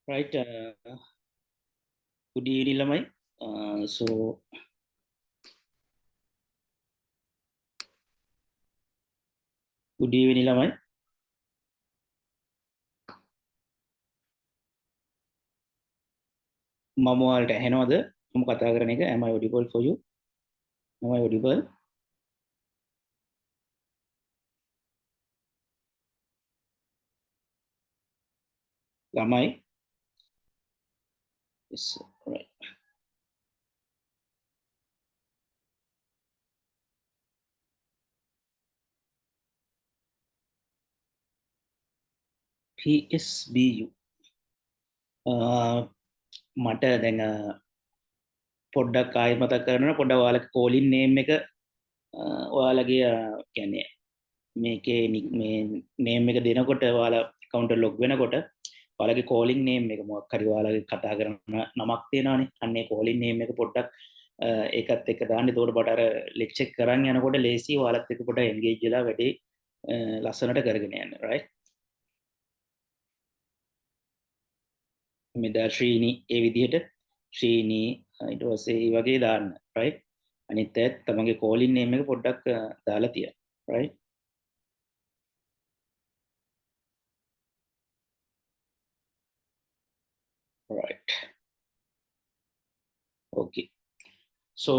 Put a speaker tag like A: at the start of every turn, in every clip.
A: Right. Good evening, Lamai. So, good evening, Lamai. මම ඔයාලට ඇහෙනවද? මම කතා කරන එක am I audible for you? Am I audible? ළමයි? Yes, right. PSBU. මට දැන් පොඩ්ඩක් ආයෙ මතක් කරනවා පොඩ්ඩක් ඔයාලගේ කෝලින් නේම් එක ඔයාලගේ කියන්නේ මේකේ මේ නේම් එක දෙනකොට ඔයාලා account එක log වෙනකොට ඔයාලගේ calling name එක මොකක් හරි ඔයාලගේ කතා කරන නමක් තියෙනවානේ. අන්න ඒ calling name එක පොඩ්ඩක් ඒකත් එක්ක දාන්න. එතකොට බට අර lecture කරන් යනකොට ලේසි ඔයාලත් එක්ක පොඩ්ඩක් engage වෙලා වැඩි ලස්සනට කරගෙන යන්න. right? මෙදා ශ්‍රීනි ඒ විදිහට ශ්‍රීනි ඊට පස්සේ ඒ වගේ දාන්න. right? අනිත් ඒත් තමන්ගේ calling name එක පොඩ්ඩක් දාලා තියන්න. right? right. okay. so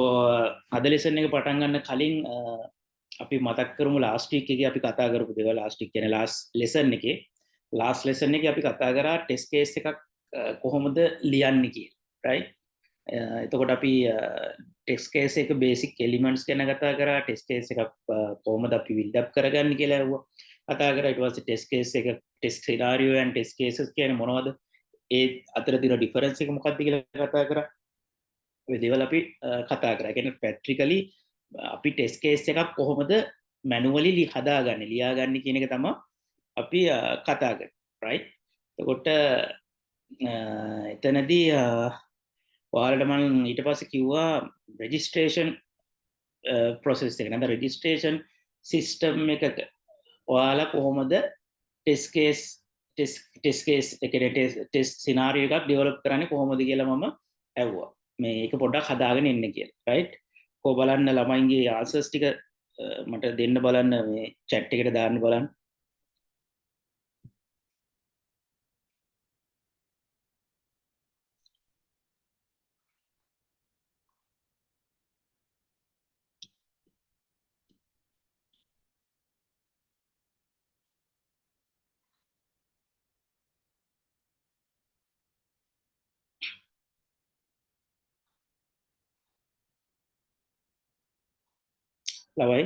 A: අද ලෙසන් එක පටන් ගන්න කලින් අපි මතක් කරමු ලාස්ට් වීක් එකේ අපි කතා කරපු දේවල්. ලාස්ට් වීක් කියන්නේ ලාස්ට් ලෙසන් එකේ අපි කතා කරා ටෙස්ට් කේස් එකක් කොහොමද ලියන්නේ කියලා. right? එතකොට අපි ටෙස්ට් කේස් එක බේසික් එලිමන්ට්ස් ගැන කතා කරා. ටෙස්ට් කේස් එකක් කොහොමද අපි බිල්ඩ් අප් කරගන්නේ කියලා කතා කරා. ඊට පස්සේ ටෙස්ට් කේස් එක ටෙස්ට් සිනාරියෝ and ටෙස්ට් කේසස් කියන්නේ මොනවද? ඒ අතර තියෙන ඩිෆරන්ස් එක මොකක්ද කියලා කතා කරා. ඔය දේවල් අපි කතා කරා. කියන්නේ ප්‍රැක්ටිකලි අපි ටෙස්ට් කේස් එකක් කොහොමද මැනුවලි හදාගන්නේ ලියාගන්නේ කියන එක තමයි අපි කතා කරන්නේ. right? එතකොට එතනදී ඔයාලට මම ඊට පස්සේ කිව්වා රෙජිස්ට්‍රේෂන් ප්‍රොසෙස් එක නැත්නම් රෙජිස්ට්‍රේෂන් සිස්ටම් එකක ඔයාලා කොහොමද ටෙස්ට් කේස් එකේ ටෙස්ට් සිනාරියෝ එකක් ඩෙවලොප් කරන්නේ කොහොමද කියලා මම ඇහුවා. මේක පොඩ්ඩක් හදාගෙන ඉන්න කියලා. right? කො බලන්න ළමයින්ගේ ආන්සර්ස් ටික මට දෙන්න බලන්න මේ chat එකට දාන්න බලන්න. ළමයි,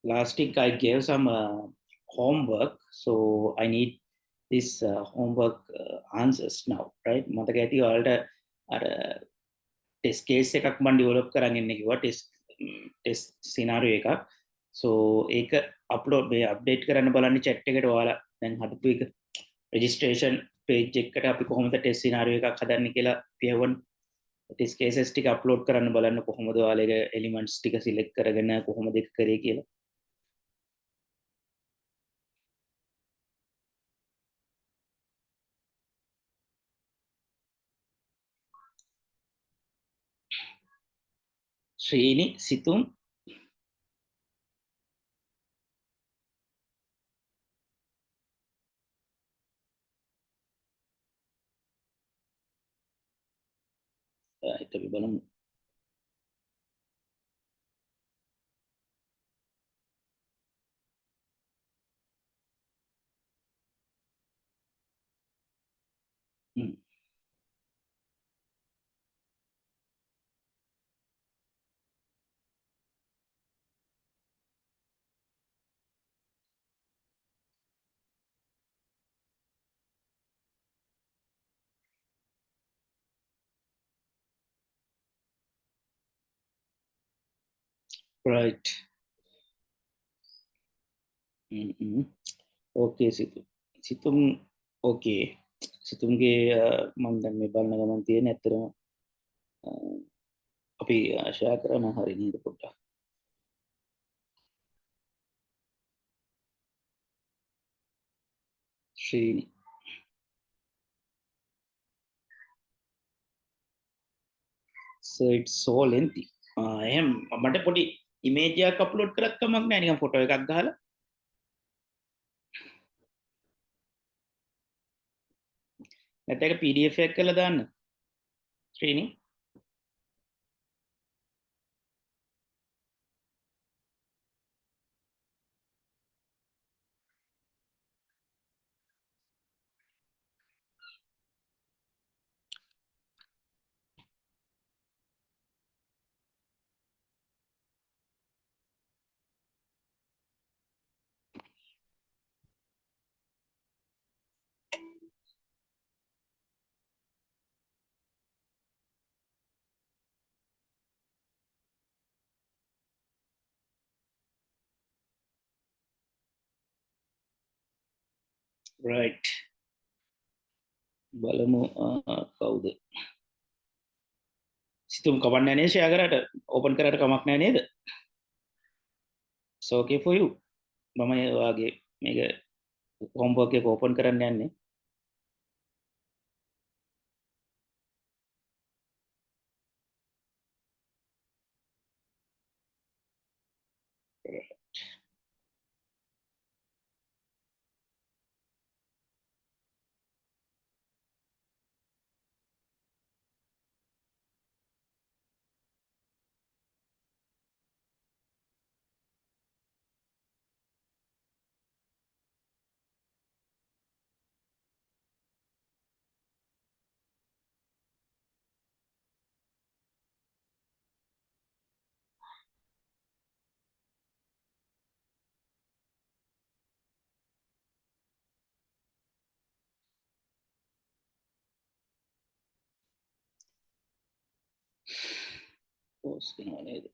A: last week I gave some homework, so I need this homework answers now. right? මතක ඇති ඔයාලට අර ටෙස්ට් කේස් එකක් මම ඩෙවලොප් කරන් ඉන්නේ කිව්වා ටෙස්ට් සිනාරියෝ එකක්. so ඒක අප්ලෝඩ් මේ අප්ඩේට් කරන්න බලන්න chat එකට ඔයාලා දැන් හදපු එක රෙජිස්ට්‍රේෂන් page එකට අපි කොහොමද ටෙස්ට් සිනාරියෝ එකක් හදන්නේ කියලා පියවන්න ටෙස්ට් කේසස් ටික අප්ලෝඩ් කරන්න බලන්න කොහොමද ඔයාලගේ එලිමන්ට්ස් ටික සිලෙක්ට් කරගෙන කොහොමද ඒක කරේ කියලා. ශ්‍රීනි සිතුම් අපි බලමු. right. ඕකේ සිතුම් ඕකේ සිතුම්ගේ මම දැන් මේ බලන ගමන් තියෙන ඇත්තටම අපි ආශා කරන හරි නේද පොඩ්ඩක්. ශ්‍රීනි. So it's so lengthy. එහෙනම් මට පොඩි ඉමේජ් එකක් අප්ලෝඩ් කරත් කමක් නැහැ නිකන් ෆොටෝ එකක් ගහලා. නැත්නම් ඒක PDF එකක් කරලා දාන්න. ශ්‍රීනි. right. බලමු කවුද? සිතුම් කවන්න නැහැ නේද ෂෙයා කරාට ඕපන් කරාට කමක් නැහැ නේද? So okay for you. මම ඔයාගේ මේක homework එක ඕපන් කරන්න යන්නේ. post කරනවා නේද?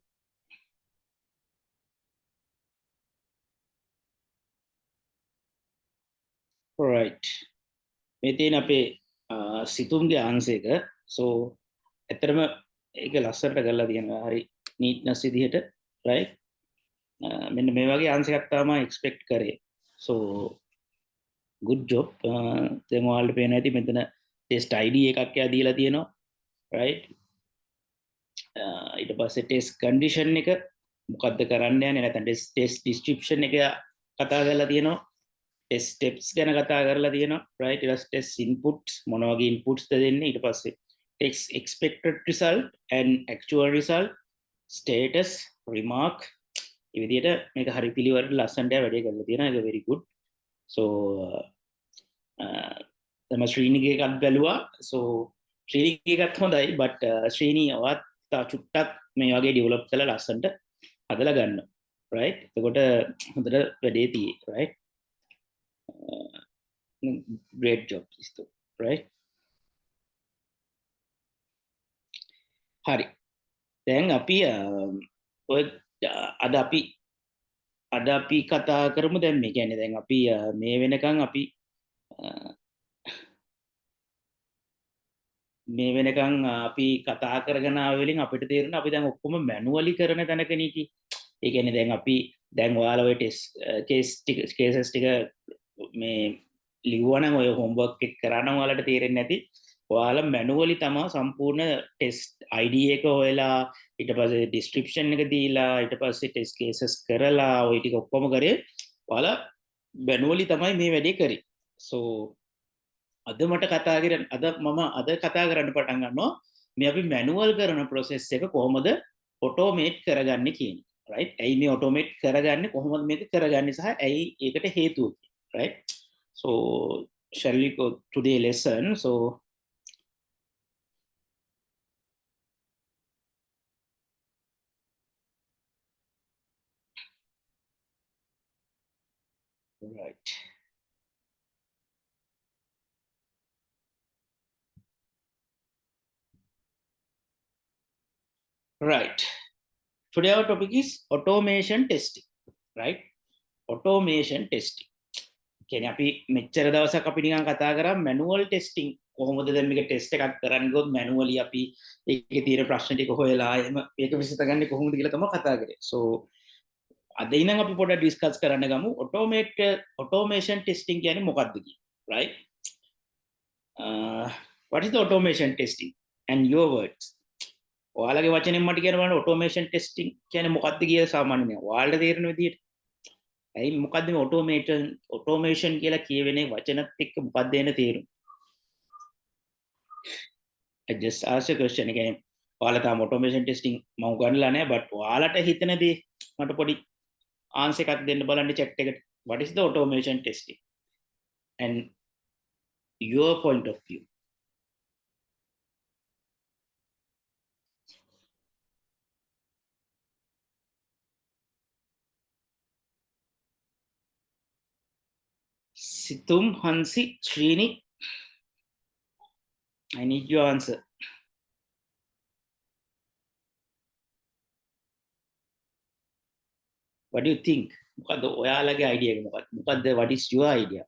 A: right. මේ තියෙන අපේ සිතුම්ගේ ආන්සර් එක. so ඇත්තටම ඒක ලස්සනට කරලා තියෙනවා. හරි neatness විදිහට right. මෙන්න මේ වගේ ආන්සර් එකක් තමයි expect කරේ. so good job. දැන් ඔයාලට පේන ඇති මෙතන test ID එකක් එයා දීලා තියෙනවා right. ඊට පස්සේ test condition එක මොකද්ද කරන්න යන්නේ නැත්නම් test description එක කතා කරලා තියෙනවා. test steps ගැන කතා කරලා තියෙනවා right. ඊට පස්සේ test inputs මොන වගේ inputs ද දෙන්නේ. ඊට පස්සේ test expected result and actual result, status, remark. මේ විදිහට මේක හරි පිළිවෙලට ලස්සනට වැඩේ කරලා තියෙනවා. ඒක very good. so තමයි ශ්‍රීනිගේ එකත් බැලුවා. so ශ්‍රීනිගේ එකත් හොඳයි but ශ්‍රීනි ඔයත් චුට්ටක් මේ වගේ ඩෙවලොප් කරලා ලස්සනට හදලා ගන්න right. එතකොට හොඳට වැඩේ තියෙයි right. great job sister right. හරි දැන් අපි ඔය අද අපි කතා කරමු දැන් මේ කියන්නේ දැන් අපි මේ වෙනකන් අපි මේ වෙනකන් අපි කතා කරගෙන ආව වලින් අපිට තේරෙනවා අපි දැන් ඔක්කොම මැනුවලි කරන තැනකනේ කි. ඒ කියන්නේ දැන් අපි දැන් ඔයාලා ඔය ටෙස්ට් කේසස් ටික මේ ලිව්වනම් ඔය හෝම්වර්ක් එක කරානම් ඔයාලට තේරෙන්නේ නැති. ඔයාලා මැනුවලි තමයි සම්පූර්ණ ටෙස්ට් ID එක හොයලා ඊට පස්සේ ඩිස්ක්‍රිප්ෂන් එක දීලා ඊට පස්සේ ටෙස්ට් කේසස් කරලා ඔය ටික ඔක්කොම කරේ ඔයාලා මැනුවලි තමයි මේ වැඩේ කරේ. so අද මට කතා කරන්න අද කතා කරන්න පටන් ගන්නවා මේ අපි මැනුවල් කරන process එක කොහොමද ඔටෝමේට් කරගන්නේ කියන එක right. ඇයි මේ ඔටෝමේට් කරගන්නේ කොහොමද මේක කරගන්නේ සහ ඇයි ඒකට හේතුව right. so shall we go to the lesson. so right. right. Today our topic is automation testing right. automation testing කියන්නේ අපි මෙච්චර දවසක් අපි නිකන් කතා කරා මැනුවල් ටෙස්ටිං කොහොමද දැන් මේක ටෙස්ට් එකක් කරන්න ගියොත් මැනුවලි අපි ඒකේ තියෙන ප්‍රශ්න ටික හොයලා එහෙම ඒක විසඳගන්නේ කොහොමද කියලා තමයි කතා කරේ. so අද ඉඳන් අපි පොඩ්ඩක් ඩිස්කස් කරන්න ගමු ඔටෝමේෂන් ටෙස්ටිං කියන්නේ මොකක්ද කියලා right? What is the automation testing and your words? ඔයාලගේ වචනෙන් මට කියන්න බලන්න automation testing කියන්නේ මොකක්ද කියලා සාමාන්‍යයෙන් ඔයාලට තේරෙන විදිහට. ඇයි මොකද්ද මේ automation කියලා කියවෙනේ වචනත් එක්ක මොකක්ද එන තේරුම? I just asked a question again. ඔයාලා තාම automation testing මම උගන්වලා නැහැ, but ඔයාලට හිතන දේ මට පොඩි ආන්සර් එකක් දෙන්න බලන්න chat එකට. What is the automation testing and your point of view? Situm, Hansi, Srini, I need your answer. What do you think? මොකද්ද ඔයාලගේ idea එක මොකක්ද? මොකද්ද what is your idea?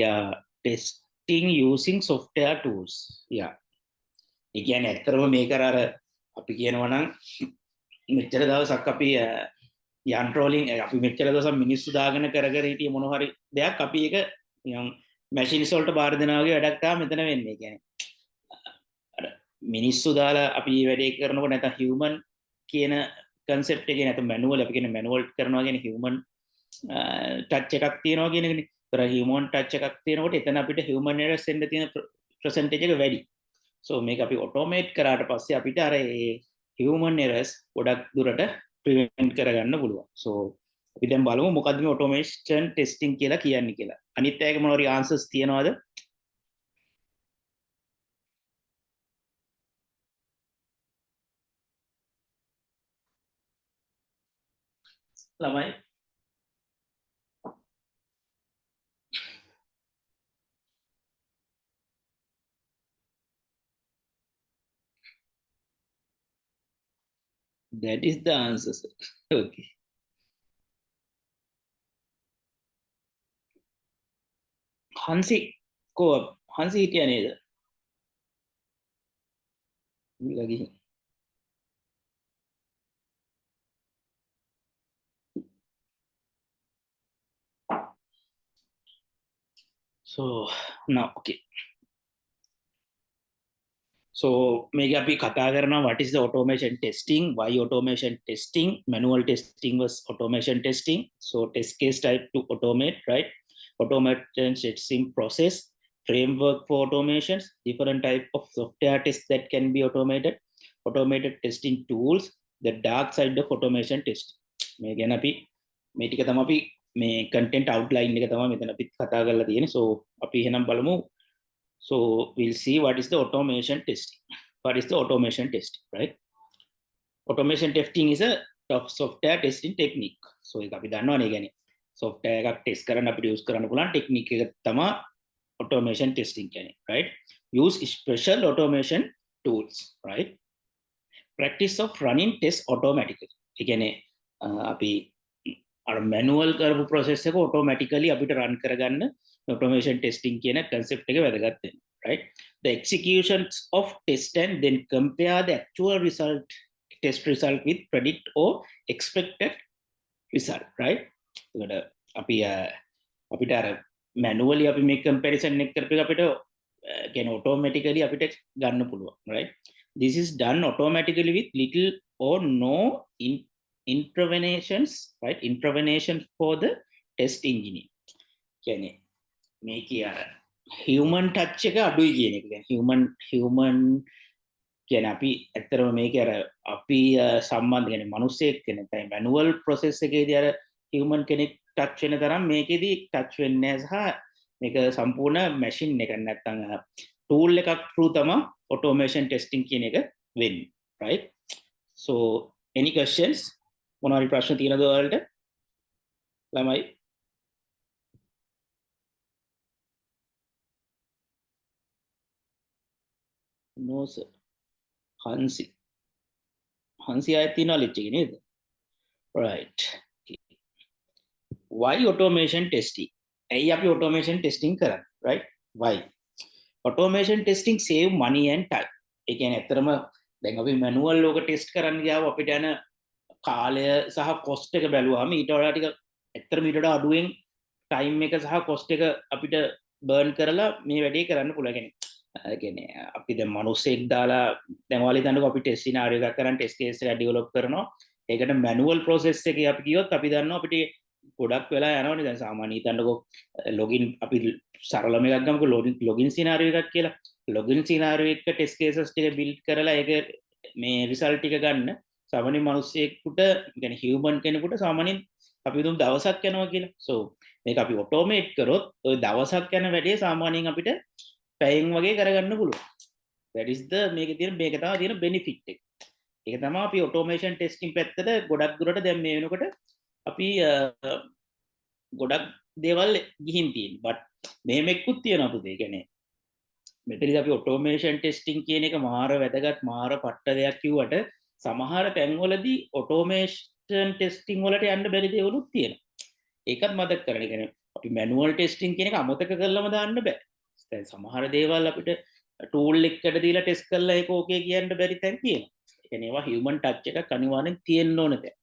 A: Yeah, testing using software tools. Yeah. ඒ කියන්නේ ඇත්තටම මේක අර අපි කියනවා නම් මෙච්චර දවසක් අපි යන්ත්‍ර වලින් අපි මෙච්චර දවසක් මිනිස්සු දාගෙන කර හිටිය මොන හරි දෙයක් අපි ඒක නිකන් මැෂින්ස් වලට බාර දෙනවා වගේ වැඩක් තමයි මෙතන වෙන්නේ. කියන්නේ අර මිනිස්සු දාලා අපි මේ වැඩේ කරනකොට නැත්නම් හියුමන් කියන concept එකේ නැත්නම් manual අපි කියන manual කරනවා කියන්නේ human touch එකක් තියනවා කියන එකනේ. ඒතර human touch එකක් තියෙනකොට එතන අපිට human errors එන්න තියෙන percentage එක වැඩි. So මේක අපි automate කරාට පස්සේ අපිට අර human errors ගොඩක් දුරට prevent කරගන්න පුළුවන්. So අපි දැන් බලමු මොකද්ද මේ automation testing කියලා කියන්නේ කියලා. අනිත් අයගේ මොනවාරි answers තියනවද? ළමයි that is the answer. Okay. Hansi ko Hansi හිටියා නේද? ලගි. So now okay. So මේක අපි කතා කරනවා what is the automation testing, why automation testing, manual testing was automation testing. So test case type to automate, right? Automation testing process, framework for automations, different type of software tests that can be automated, automated testing tools, the dark side of automation testing. මේ ගැන අපි මේ ටික තමයි අපි මේ content outline එක තමයි මෙතන අපි කතා කරලා තියෙන්නේ. So අපි එහෙනම් බලමු. So we'll see what is the automation testing. What is the automation testing, right? Automation testing is a software testing technique. So ඒක අපි දන්නවනේ කියන්නේ software එකක් test කරන්න අපිට use කරන්න පුළුවන් technique එක තමයි automation testing කියන්නේ, right? Use special automation tools, right? Practice of running tests automatically. ඒ කියන්නේ අපි අර manual කරපු process එක automatically අපිට run කරගන්න automation testing කියන concept එක වැදගත් වෙනවා, right? The executions of test and then compare the actual test result with predict or expected result, right? ඒකට අපි අපිට අර manually අපි මේ comparison එක කරපු එක අපිට කියන්නේ automatically අපිට ගන්න පුළුවන්, right? This is done automatically with little or no interventions, right? Intervention for the test engineer. කියන්නේ මේකේ අර human touch එක අඩුයි කියන එක. කියන්නේ human කියන්නේ අපි ඇත්තටම මේකේ අර අපි සම්බන්ධ කියන්නේ මිනිස්සෙක් කෙනෙක් තමයි manual process එකේදී අර human කෙනෙක් touch වෙන තරම් මේකේදී touch වෙන්නේ නැහැ සහ මේක සම්පූර්ණ machine එකක් නැත්තම් tool එකක් through තමයි automation testing කියන එක වෙන්නේ, right? So any questions? මොනවාරි ප්‍රශ්න තියෙනවද ඔයාලට? ළමයි no sir. Hansi ආයෙත් තියෙනවා lecture එකේ නේද? Right. Okay. Why automation testing? ඇයි අපි automation testing කරන්නේ, right? Why? automation testing save money and time. ඒ කියන්නේ ඇත්තටම දැන් අපි manual ලෝක ටෙස්ට් කරන්න ගියාම අපිට යන කාලය සහ cost එක බැලුවාම ඊට වඩා ටික ඇත්තටම ඊට වඩා අඩුවෙන් time එක සහ cost එක අපිට burn කරලා මේ වැඩේ කරන්න පුළුවන්. ඒ කියන්නේ අපි දැන් මිනිස්සෙක් දාලා දැන් ඔයාලා හිතන්නකෝ අපි ටෙස්ට් සිනාරියෝ එකක් කරන් ටෙස්ට් කේස් එකක් ඩෙවලොප් කරනවා. ඒකට manual process එකේ අපි ගියොත් අපි දන්නවා අපිට ගොඩක් වෙලා යනවනේ. දැන් සාමාන්‍ය හිතන්නකෝ login අපි සරලම එකක් ගමුකෝ login සිනාරියෝ එකක් කියලා. login සිනාරියෝ එක ටෙස්ට් කේසස් ටික build කරලා ඒක මේ result ටික ගන්න සාමාන්‍ය මිනිස්සෙකුට يعني human කෙනෙකුට සාමාන්‍යයෙන් අපි දුම් දවසක් යනවා කියලා. so මේක අපි automate කරොත් ওই දවසක් යන වැඩේ සාමාන්‍යයෙන් අපිට පැයෙන් වගේ කරගන්න පුළුවන්. that is the මේක තමයි තියෙන benefit එක. ඒක තමයි අපි automation testing පැත්තට ගොඩක් දුරට දැන් මේ වෙනකොට අපි ගොඩක් දේවල් ගිහින් තියෙනවා. but මෙහෙම එක්කුත් තියෙනවා පුතේ. ඒ කියන්නේ මෙතනදී අපි automation testing කියන එක මාර වැදගත් මාර පට්ට දෙයක් කිව්වට සමහර තැන්වලදී automation testing වලට යන්න බැරි දේවලුත් තියෙනවා. ඒකත් මතක කරගන්න. ඒ කියන්නේ අපි manual testing කියන එක අමතක කරලම දාන්න බෑ. දැන් සමහර දේවල් අපිට tool එකකට දීලා test කරලා ඒක okay කියන්න බැරි තැන් තියෙනවා. ඒ කියන්නේ ඒවා human touch එකක් අනිවාර්යෙන් තියෙන්න ඕන තැන්.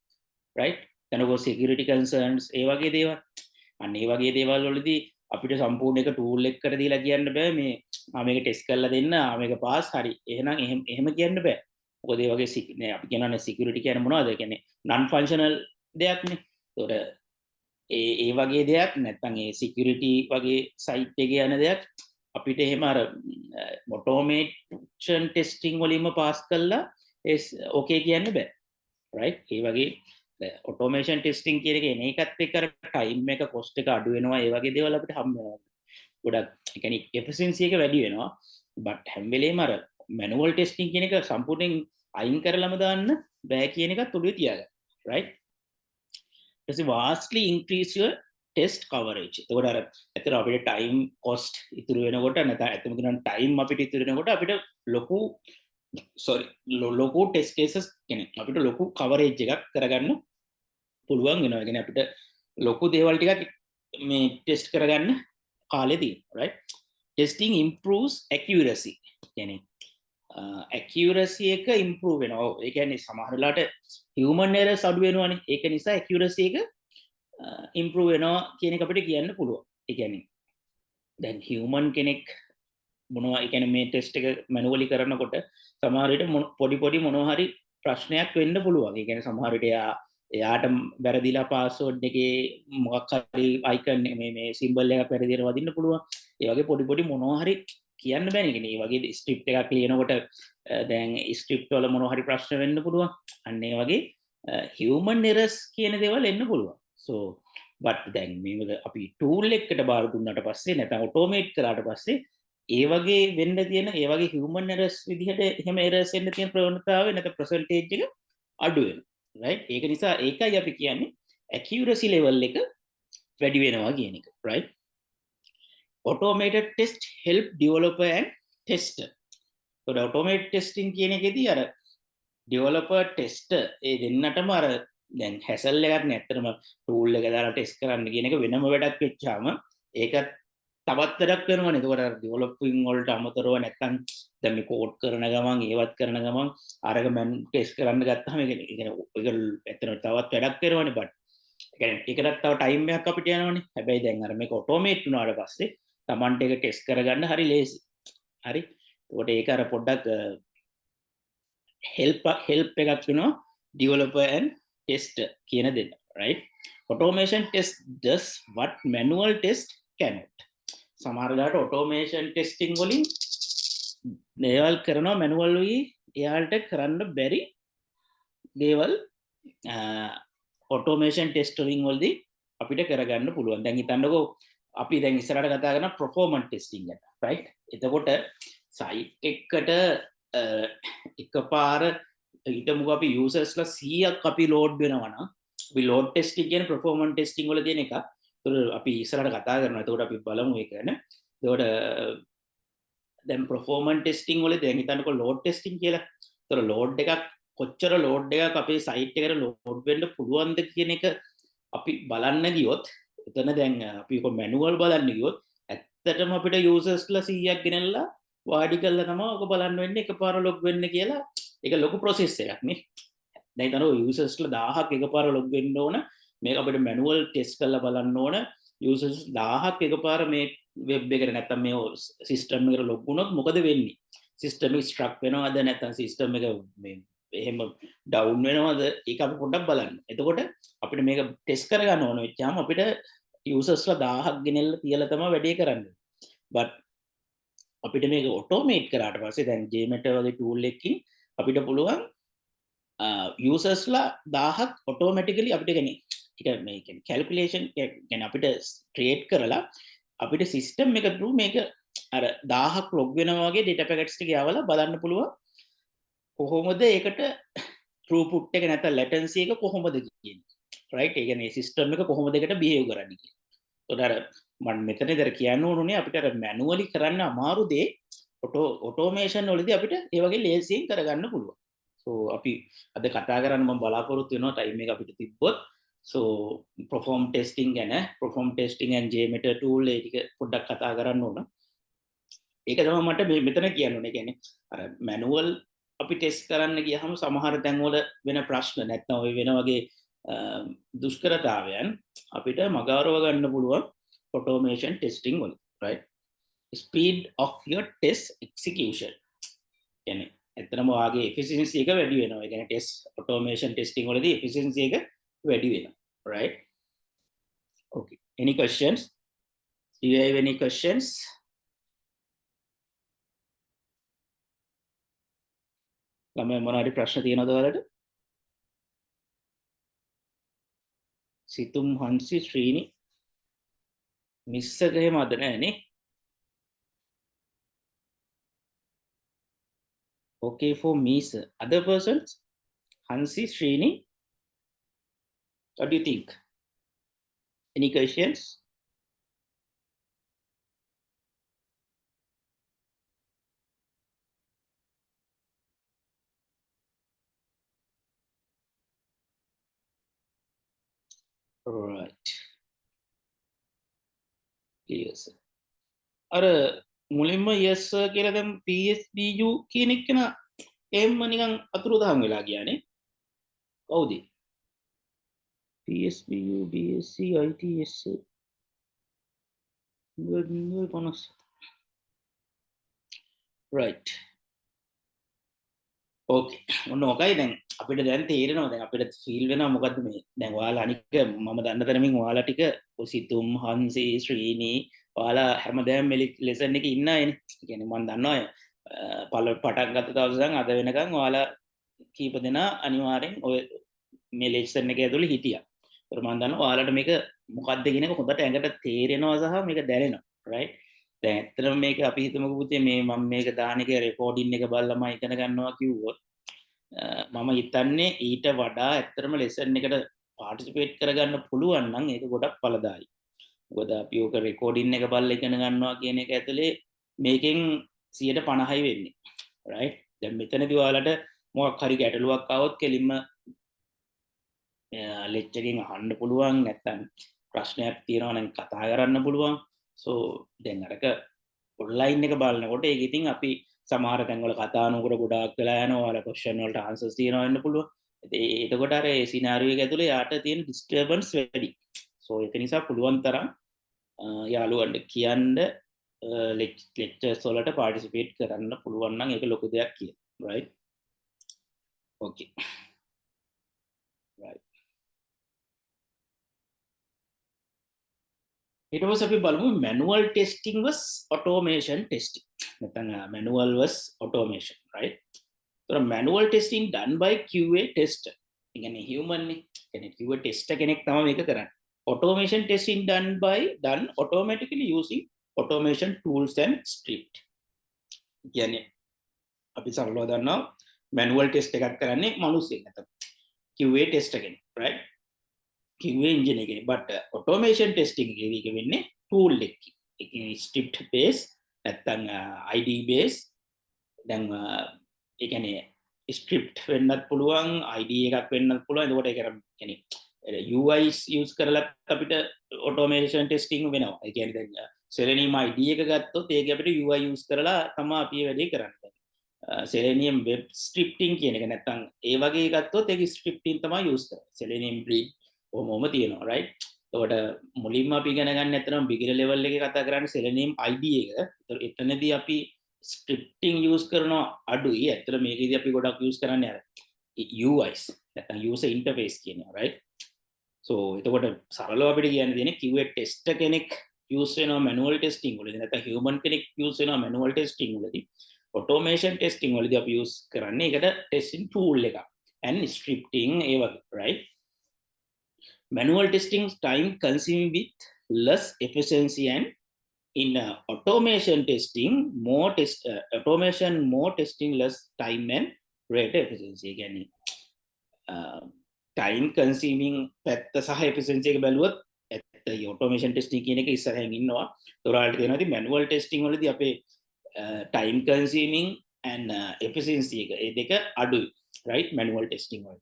A: right? එතනකො security concerns ඒ වගේ දේවල්. අන්න ඒ වගේ දේවල් වලදී අපිට සම්පූර්ණ එක tool එකකට දීලා කියන්න බෑ මේ මේක test කරලා දෙන්න මේක pass හරි. එහෙනම් එහෙම කියන්න බෑ. මොකද ඒ වගේ අපි කියනවානේ security කියන්නේ මොනවද? ඒ කියන්නේ non functional දෙයක්නේ. ඒතොර ඒ වගේ දෙයක් නැත්නම් ඒ security වගේ site එකේ යන දෙයක් අපිට එහෙම අර automation testing වලින්ම pass කළා okay කියන්න බෑ. right? ඒ වගේ automation testing කියන එක එන එකත් එක්ක අර time එක cost එක අඩු වෙනවා. ඒ වගේ දේවල් අපිට හම්බ වෙනවා. ගොඩක් ඒ කියන්නේ efficiency එක වැඩි වෙනවා. but හැම වෙලේම අර manual testing කියන එක සම්පූර්ණයෙන් අයින් කරලම දාන්න බෑ කියන එකත් ඔළුවේ තියාගන්න. right? ඊට vastly increase your test coverage. ඒකට අර ඇත්තට අපිට time cost ඉතුරු වෙනකොට නැත්නම් ඇත්තම කියනවා time අපිට ඉතුරු වෙනකොට අපිට ලොකු test cases කියන්නේ අපිට ලොකු coverage එකක් කරගන්න පුළුවන් වෙනවා. කියන්නේ අපිට ලොකු දේවල් ටිකක් මේ test කරගන්න කාලෙ තියෙනවා. right? testing improves accuracy. කියන්නේ accuracy එක improve වෙනවා. ඒ කියන්නේ සමහර වෙලාවට human errors අඩු වෙනවානේ. ඒක නිසා accuracy එක improve වෙනවා කියන එක අපිට කියන්න පුළුවන්. ඒ කියන්නේ දැන් human කෙනෙක් මොනවා ඒ කියන්නේ මේ test එක manually කරනකොට සමහර විට පොඩි මොනවා හරි ප්‍රශ්නයක් වෙන්න පුළුවන්. ඒ කියන්නේ සමහර විට එයාට වැරදිලා password එකේ මොකක් හරි icon මේ symbol එකක් වැරදියට වදින්න පුළුවන්. ඒ වගේ පොඩි මොනවා හරි කියන්න බෑනේ. කියන්නේ මේ වගේ script එකක් ලියනකොට දැන් script වල මොනවා හරි ප්‍රශ්න වෙන්න පුළුවන්. අන්න ඒ වගේ human errors කියන දේවල් එන්න පුළුවන්. so but දැන් මේක අපි tool එකකට බාර දුන්නාට පස්සේ නැත්නම් automate කරාට පස්සේ ඒ වගේ වෙන්න තියෙන ඒ වගේ human errors විදිහට එහෙම errors එන්න තියෙන ප්‍රවණතාවය නැත්නම් percentage එක අඩු වෙනවා. right? ඒක නිසා ඒකයි අපි කියන්නේ accuracy level එක වැඩි වෙනවා කියන එක. right? automated test help developer and tester. so automated testing කියන එකේදී අර developer tester ඒ දෙන්නටම අර දැන් hassle එකක් නැත්තරම tool එක දාලා test කරන්න කියන එක වෙනම වැඩක් වෙච්චාම ඒක තවත් වැඩක් වෙනවනේ. ඒකට developing වලට අමතරව නැත්තම් දැන් මේ code කරන ගමන් ඒවත් කරන ගමන් අරක මම test කරන්න ගත්තාම ඒක ඇත්තටම තවත් වැඩක් වෙනවනේ. but ඒ කියන්නේ ඒකටත් තව time එකක් අපිට යනවනේ. හැබැයි දැන් අර මේක automate වුණාට පස්සේ Tamante එක test කරගන්න හරි ලේසි. හරි. ඒකට ඒක අර පොඩ්ඩක් help එකක් වෙනවා developer and tester කියන දෙන්න. right? automation test does what manual test cannot. සමහර වෙලාවට automation testing වලින් දේවල් කරනවා manual වලින් එයාලට කරන්න බැරි දේවල් automation test වලින් අපිට කරගන්න පුළුවන්. දැන් හිතන්නකෝ අපි දැන් ඉස්සරහට කතා කරන performance testing එක. right? එතකොට site එකකට එකපාර හිතමුකෝ අපි users ලා 100ක් අපි load වෙනවා නම් අපි load testing කියන performance testing වල තියෙන එක. ඒතකොට අපි ඉස්සරහට කතා කරනවා. එතකොට අපි බලමු ඒක ගැන. එතකොට දැන් performance testing වල දැන් හිතන්නකෝ load testing කියලා. ඒතකොට load එකක් කොච්චර load එකක් අපේ site එකට load වෙන්න පුළුවන්ද කියන එක අපි බලන්න ගියොත් එතන දැන් අපි කො manual බලන්න ගියොත් ඇත්තටම අපිට users ලා 100ක් ගෙනල්ලා වාඩි කරලා තමයි ඔක බලන්න වෙන්නේ එකපාර ලොග් වෙන්න කියලා. ඒක ලොකු process එකක් නේ. දැන් හිතන්න යූසර්ස්ලා 1000ක් එකපාර ලොග් වෙන්න ඕන. මේක අපිට මැනුවල් ටෙස්ට් කරලා බලන්න ඕන. යූසර්ස් 1000ක් එකපාර මේ වෙබ් එකට නැත්තම් මේ සිස්ටම් එකට ලොග් වුණොත් මොකද වෙන්නේ? සිස්ටම් එක ස්ට්‍රක් වෙනවද නැත්නම් සිස්ටම් එක මේ එහෙම ඩවුන් වෙනවද? ඒක අපි පොඩ්ඩක් බලන්න. එතකොට අපිට මේක ටෙස්ට් කරගන්න ඕන වෙච්චාම අපිට යූසර්ස්ලා 1000ක් ගෙනල්ලා තියලා තමයි වැඩේ කරන්නේ. but අපිට මේක ඔටෝමේට් කරාට පස්සේ දැන් JMeter වගේ ටූල් එකකින් අපිට පුළුවන් යූසර්ස්ලා 1000ක් ඔටෝමැටිකලි අපිට කියන්නේ ඒක මේ කියන්නේ කැල්කියුලේෂන් කියන්නේ අපිට ක්‍රියේට් කරලා අපිට සිස්ටම් එක through මේක අර 1000ක් ලොග් වෙනවා වගේ data packets ටික යවලා බලන්න පුළුවන් කොහොමද ඒකට throughput එක නැත්නම් latency එක කොහොමද කියන්නේ right ඒ කියන්නේ සිස්ටම් එක කොහොමද ඒකට behave කරන්නේ කියන්නේ. ඒතකොට අර මම මෙතනදර කියන්න ඕනේ අපිට අර මැනුවලි කරන්න අමාරු දේ ඔටෝමේෂන් වලදී අපිට ඒ වගේ ලේසියෙන් කරගන්න පුළුවන්. so අපි අද කතා කරන්න මම බලාපොරොත්තු වෙනවා ටයිම් එක අපිට තිබ්බොත් so perform testing ගැන perform testing and JMeter tool ඒ ටික පොඩ්ඩක් කතා කරන්න ඕන. ඒක තමයි මට මෙතන කියන්න ඕනේ. කියන්නේ අර මැනුවල් අපි ටෙස්ට් කරන්න ගියහම සමහර තැන්වල වෙන ප්‍රශ්න නැත්නම් ඔය වෙන වගේ දුෂ්කරතාවයන් අපිට මගහරව ගන්න පුළුවන් automation testing වල right speed of your test execution කියන්නේ ඇත්තටම වාගේ efficiency එක වැඩි වෙනවා. ඒ කියන්නේ test automation testing වලදී efficiency එක වැඩි වෙනවා right. okay any questions? Do you have any questions? ළමයි මොනවාරි ප්‍රශ්න තියෙනවද ඔයාලට? සිතුම් හංසි ශ්‍රීනි මිස් එක එහෙම අද නෑනේ. okay for me sir. Other persons? Hansi, Srini, what do you think? Any questions? right yes sir. අර මුලින්ම yes sir කියලා දැන් PSBU කියන එක නා එහෙම නිකන් අතුරුදහන් වෙලා ගියානේ. කවුද? PSBU BSc ITS 50 right okay ඔන්න ඔකයි දැන් අපිට දැන් තේරෙනවා දැන් අපිට ෆීල් වෙනවා මොකද්ද මේ දැන් ඔයාලා අනික මම දන්න තරමින් ඔයාලා ටික සිතුම් හංසි ශ්‍රීනි ඔයාලා හැමදාම මේ ලෙසන් එකේ ඉන්න අයනේ. ඒ කියන්නේ මම දන්නවා පටන් ගත්ත දවසෙන් අද වෙනකන් ඔයාලා කීප දෙනා අනිවාර්යෙන් ඔය මේ ලෙසන් එකේ ඇතුළේ හිටියා. ඒතර මම දන්නවා ඔයාලට මේක මොකද්ද කියන එක හොඳට ඇඟට තේරෙනවා සහ මේක දැනෙනවා right. දැන් ඇත්තටම මේක අපි හිතමුකෝ පුතේ මේ මම මේක දාන එක රෙකෝඩින් එක බලලාම ඉගෙන ගන්නවා කිව්වොත් මම හිතන්නේ ඊට වඩා ඇත්තටම ලෙසන් එකට පාටිසිපේට් කරගන්න පුළුවන් නම් ඒක ගොඩක් ඵලදායි. මොකද අපි ඔක රෙකෝඩින් එක බලලා ඉගෙන ගන්නවා කියන එක ඇතුලේ මේකෙන් 50%යි වෙන්නේ right. දැන් මෙතනදී ඔයාලට මොකක් හරි ගැටලුවක් ආවොත් කෙලින්ම ලෙක්චර් එකෙන් අහන්න පුළුවන් නැත්නම් ප්‍රශ්නයක් තියෙනවා නම් කතා කරන්න පුළුවන්. so දැන් අරක ඔන්ලයින් එක බලනකොට ඒක ඉතින් අපි සමහර තැන්වල කතා නොකර ගොඩාක් වෙලා යනවා. ඔයාලා ක්වෙස්චන් වලට ආන්සර්ස් තියනවා වෙන්න පුළුවන්. එතකොට අර ඒ සිනාරියෝ එක ඇතුලේ යාට තියෙන ඩිස්ටර්බන්ස් වැඩි. so ඒක නිසා පුළුවන් තරම් යාළුවන්ට කියන්න ලෙක්චර්ස් වලට පාටිසිපේට් කරන්න පුළුවන් නම් ඒක ලොකු දෙයක් කියන right okay right ඊට පස්සේ අපි බලමු manual testing was automation testing නැත්නම් manual was automation right. so manual testing done by QA tester ඒ කියන්නේ human නේ. කියන්නේ QA tester කෙනෙක් තමයි මේක කරන්නේ. automation testing done automatically using automation tools and script. කියන්නේ අපි සරලව දන්නවා manual test එකක් කරන්නේ මිනිස්සෙක් නැත්නම් QA tester කෙනෙක් right. QA engineer කෙනෙක් but automation testing එක වෙන්නේ tool එකකින්. ඒ කියන්නේ script base නැත්නම් ID base දැන් ඒ කියන්නේ script වෙන්නත් පුළුවන් ID එකක් වෙන්නත් පුළුවන්. එතකොට ඒක කියන්නේ UIs use කරලා අපිට automation testing වෙනවා. ඒ කියන්නේ දැන් Selenium ID එක ගත්තොත් ඒක අපිට UI use කරලා තමයි අපි වැඩේ කරන්නේ. Selenium web scripting කියන එක නැත්නම් ඒ වගේ ගත්තොත් ඒක scripting තමයි use කරන්නේ. Selenium breed ඔහොමම තියෙනවා right. එතකොට මුලින්ම අපි ඉගෙන ගන්න ඇත්තටම beginner level එකේ කතා කරන්නේ Selenium ID එක. එතනදී අපි scripting use කරනවා අඩුයි. ඇත්තට මේකේදී අපි ගොඩක් use කරන්නේ අර UIs නැත්නම් user interface කියනවා right. So එතකොට සරලව අපිට කියන්න තියෙන්නේ QA tester කෙනෙක් use වෙනවා manual testing වලදී නැත්නම් human කෙනෙක් use වෙනවා manual testing වලදී automation testing වලදී අපි use කරන්නේ ඒකට testing tool එක and scripting ඒ වගේ right. Manual testing time consuming with less efficiency and in automation testing more testing less time and greater efficiency කියන්නේ time consuming පැත්ත සහ efficiency එක බැලුවොත් ඇත්ත automation testing කියන එක ඉස්සරහින් ඉන්නවා. ඒතරාලට තියෙනවා ඉතින් manual testing වලදී අපේ time consuming and efficiency එක ඒ දෙක අඩුයි right manual testing වල.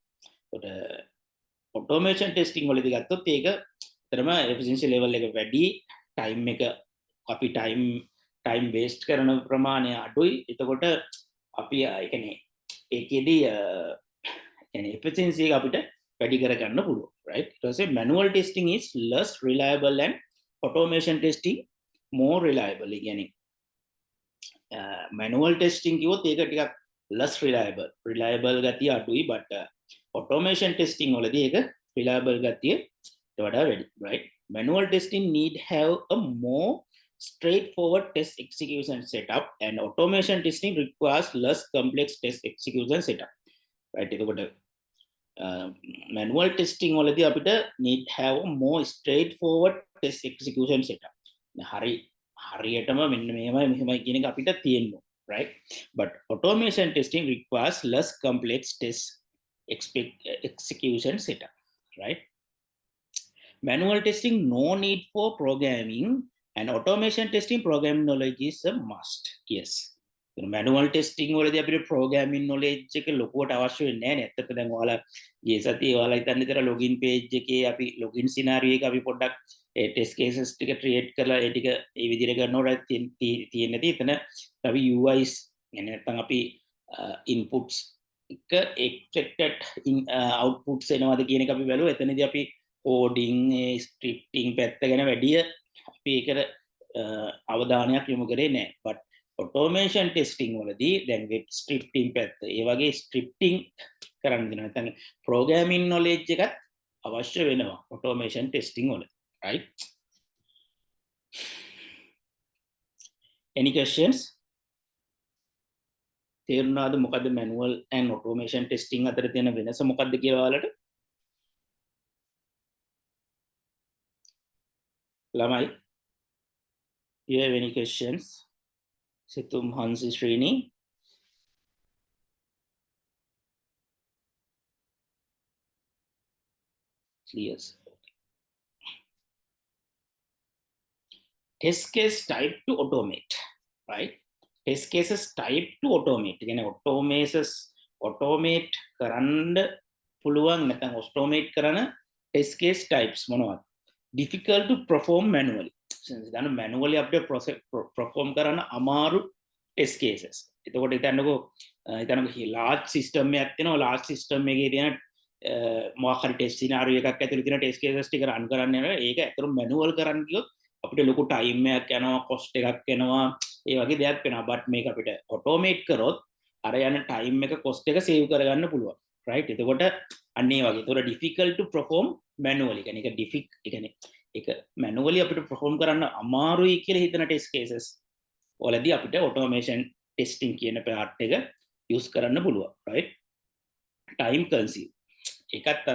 A: ඒකට automation testing වලදී ගත්තොත් ඒක තරම efficiency level එක වැඩි time එක අපි time waste කරන ප්‍රමාණය අඩුයි. එතකොට අපි ඒ කියන්නේ ඒකෙදී efficiency එක අපිට වැඩි කරගන්න පුළුවන් right. ඊට පස්සේ manual testing is less reliable and automation testing more reliable. ඒ කියන්නේ manual testing කිව්වොත් ඒක ටිකක් less reliable ගතිය අඩුයි but automation testing වලදී ඒක reliable ගතිය වඩා වැඩි right. Manual testing need have a more straightforward test execution setup and automation testing requires less complex test execution setup right. එතකොට manual testing වලදී අපිට need have a more straightforward test execution setup. හරියටම මෙන්න මෙහෙමයි කියන එක අපිට තියෙනවා right. But automation testing requires less complex test execution setup right. Manual testing no need for programming and automation testing programming knowledge is a must. Yes. manual testing වලදී අපිට programming knowledge එක ලොකුවට අවශ්‍ය වෙන්නේ නැහැ නේ. ඇත්තට දැන් ඔයාලා ගිය සතියේ ඔයාලා හිතන්න විතර login page එකේ අපි login scenario එක අපි පොඩ්ඩක් test cases ටික create කරලා ඒ ටික ඒ විදිහට කරනකොට තියෙන්නේ එතන අපි UIs يعني නැත්නම් අපි inputs එක expected outputs එනවාද කියන එක අපි බලුවා. එතනදී අපි coding scripting පැත්ත ගැන වැඩි අපි ඒකට අවධානයක් යොමු කරේ නැහැ. but automation testing වලදී දැන් web scripting පැත්ත ඒ වගේ scripting කරන්න දෙනවා. නැත්නම් programming knowledge එකත් අවශ්‍ය වෙනවා automation testing වල right. Any questions? තේරුණාද මොකද්ද manual and automation testing අතර තියෙන වෙනස මොකද්ද කියලා ඔයාලට? ළමයි, you have any questions? Situm Hansi Srini. Yes. Test case type to automate, right? Test cases type to automate. කියන්නේ automate කරන්න පුළුවන් නැත්නම් automate කරන test case types මොනවද? Difficult to perform manually. දැන් manually අපිට perform කරන්න අමාරු test cases. එතකොට හිතන්නකෝ large system එකක් තියෙනවා. large system එකේ තියෙන මොකක් හරි test scenario එකක් ඇතුළේ තියෙන test cases ටික run කරන්න යනවා. ඒක ඇත්තටම manual කරන්න ගියොත් අපිට ලොකු time එකක් යනවා, cost එකක් එනවා, ඒ වගේ දෙයක් වෙනවා. but මේක අපිට automate කරොත් අර යන time එක cost එක save කරගන්න පුළුවන්. right. එතකොට අන්න ඒ වගේ. ඒතකොට difficult to perform manually. කියන්නේ ඒක manually අපිට perform කරන්න අමාරුයි කියලා හිතන test cases වලදී අපිට automation testing කියන part එක use කරන්න පුළුවන්. right. time consume. ඒකත්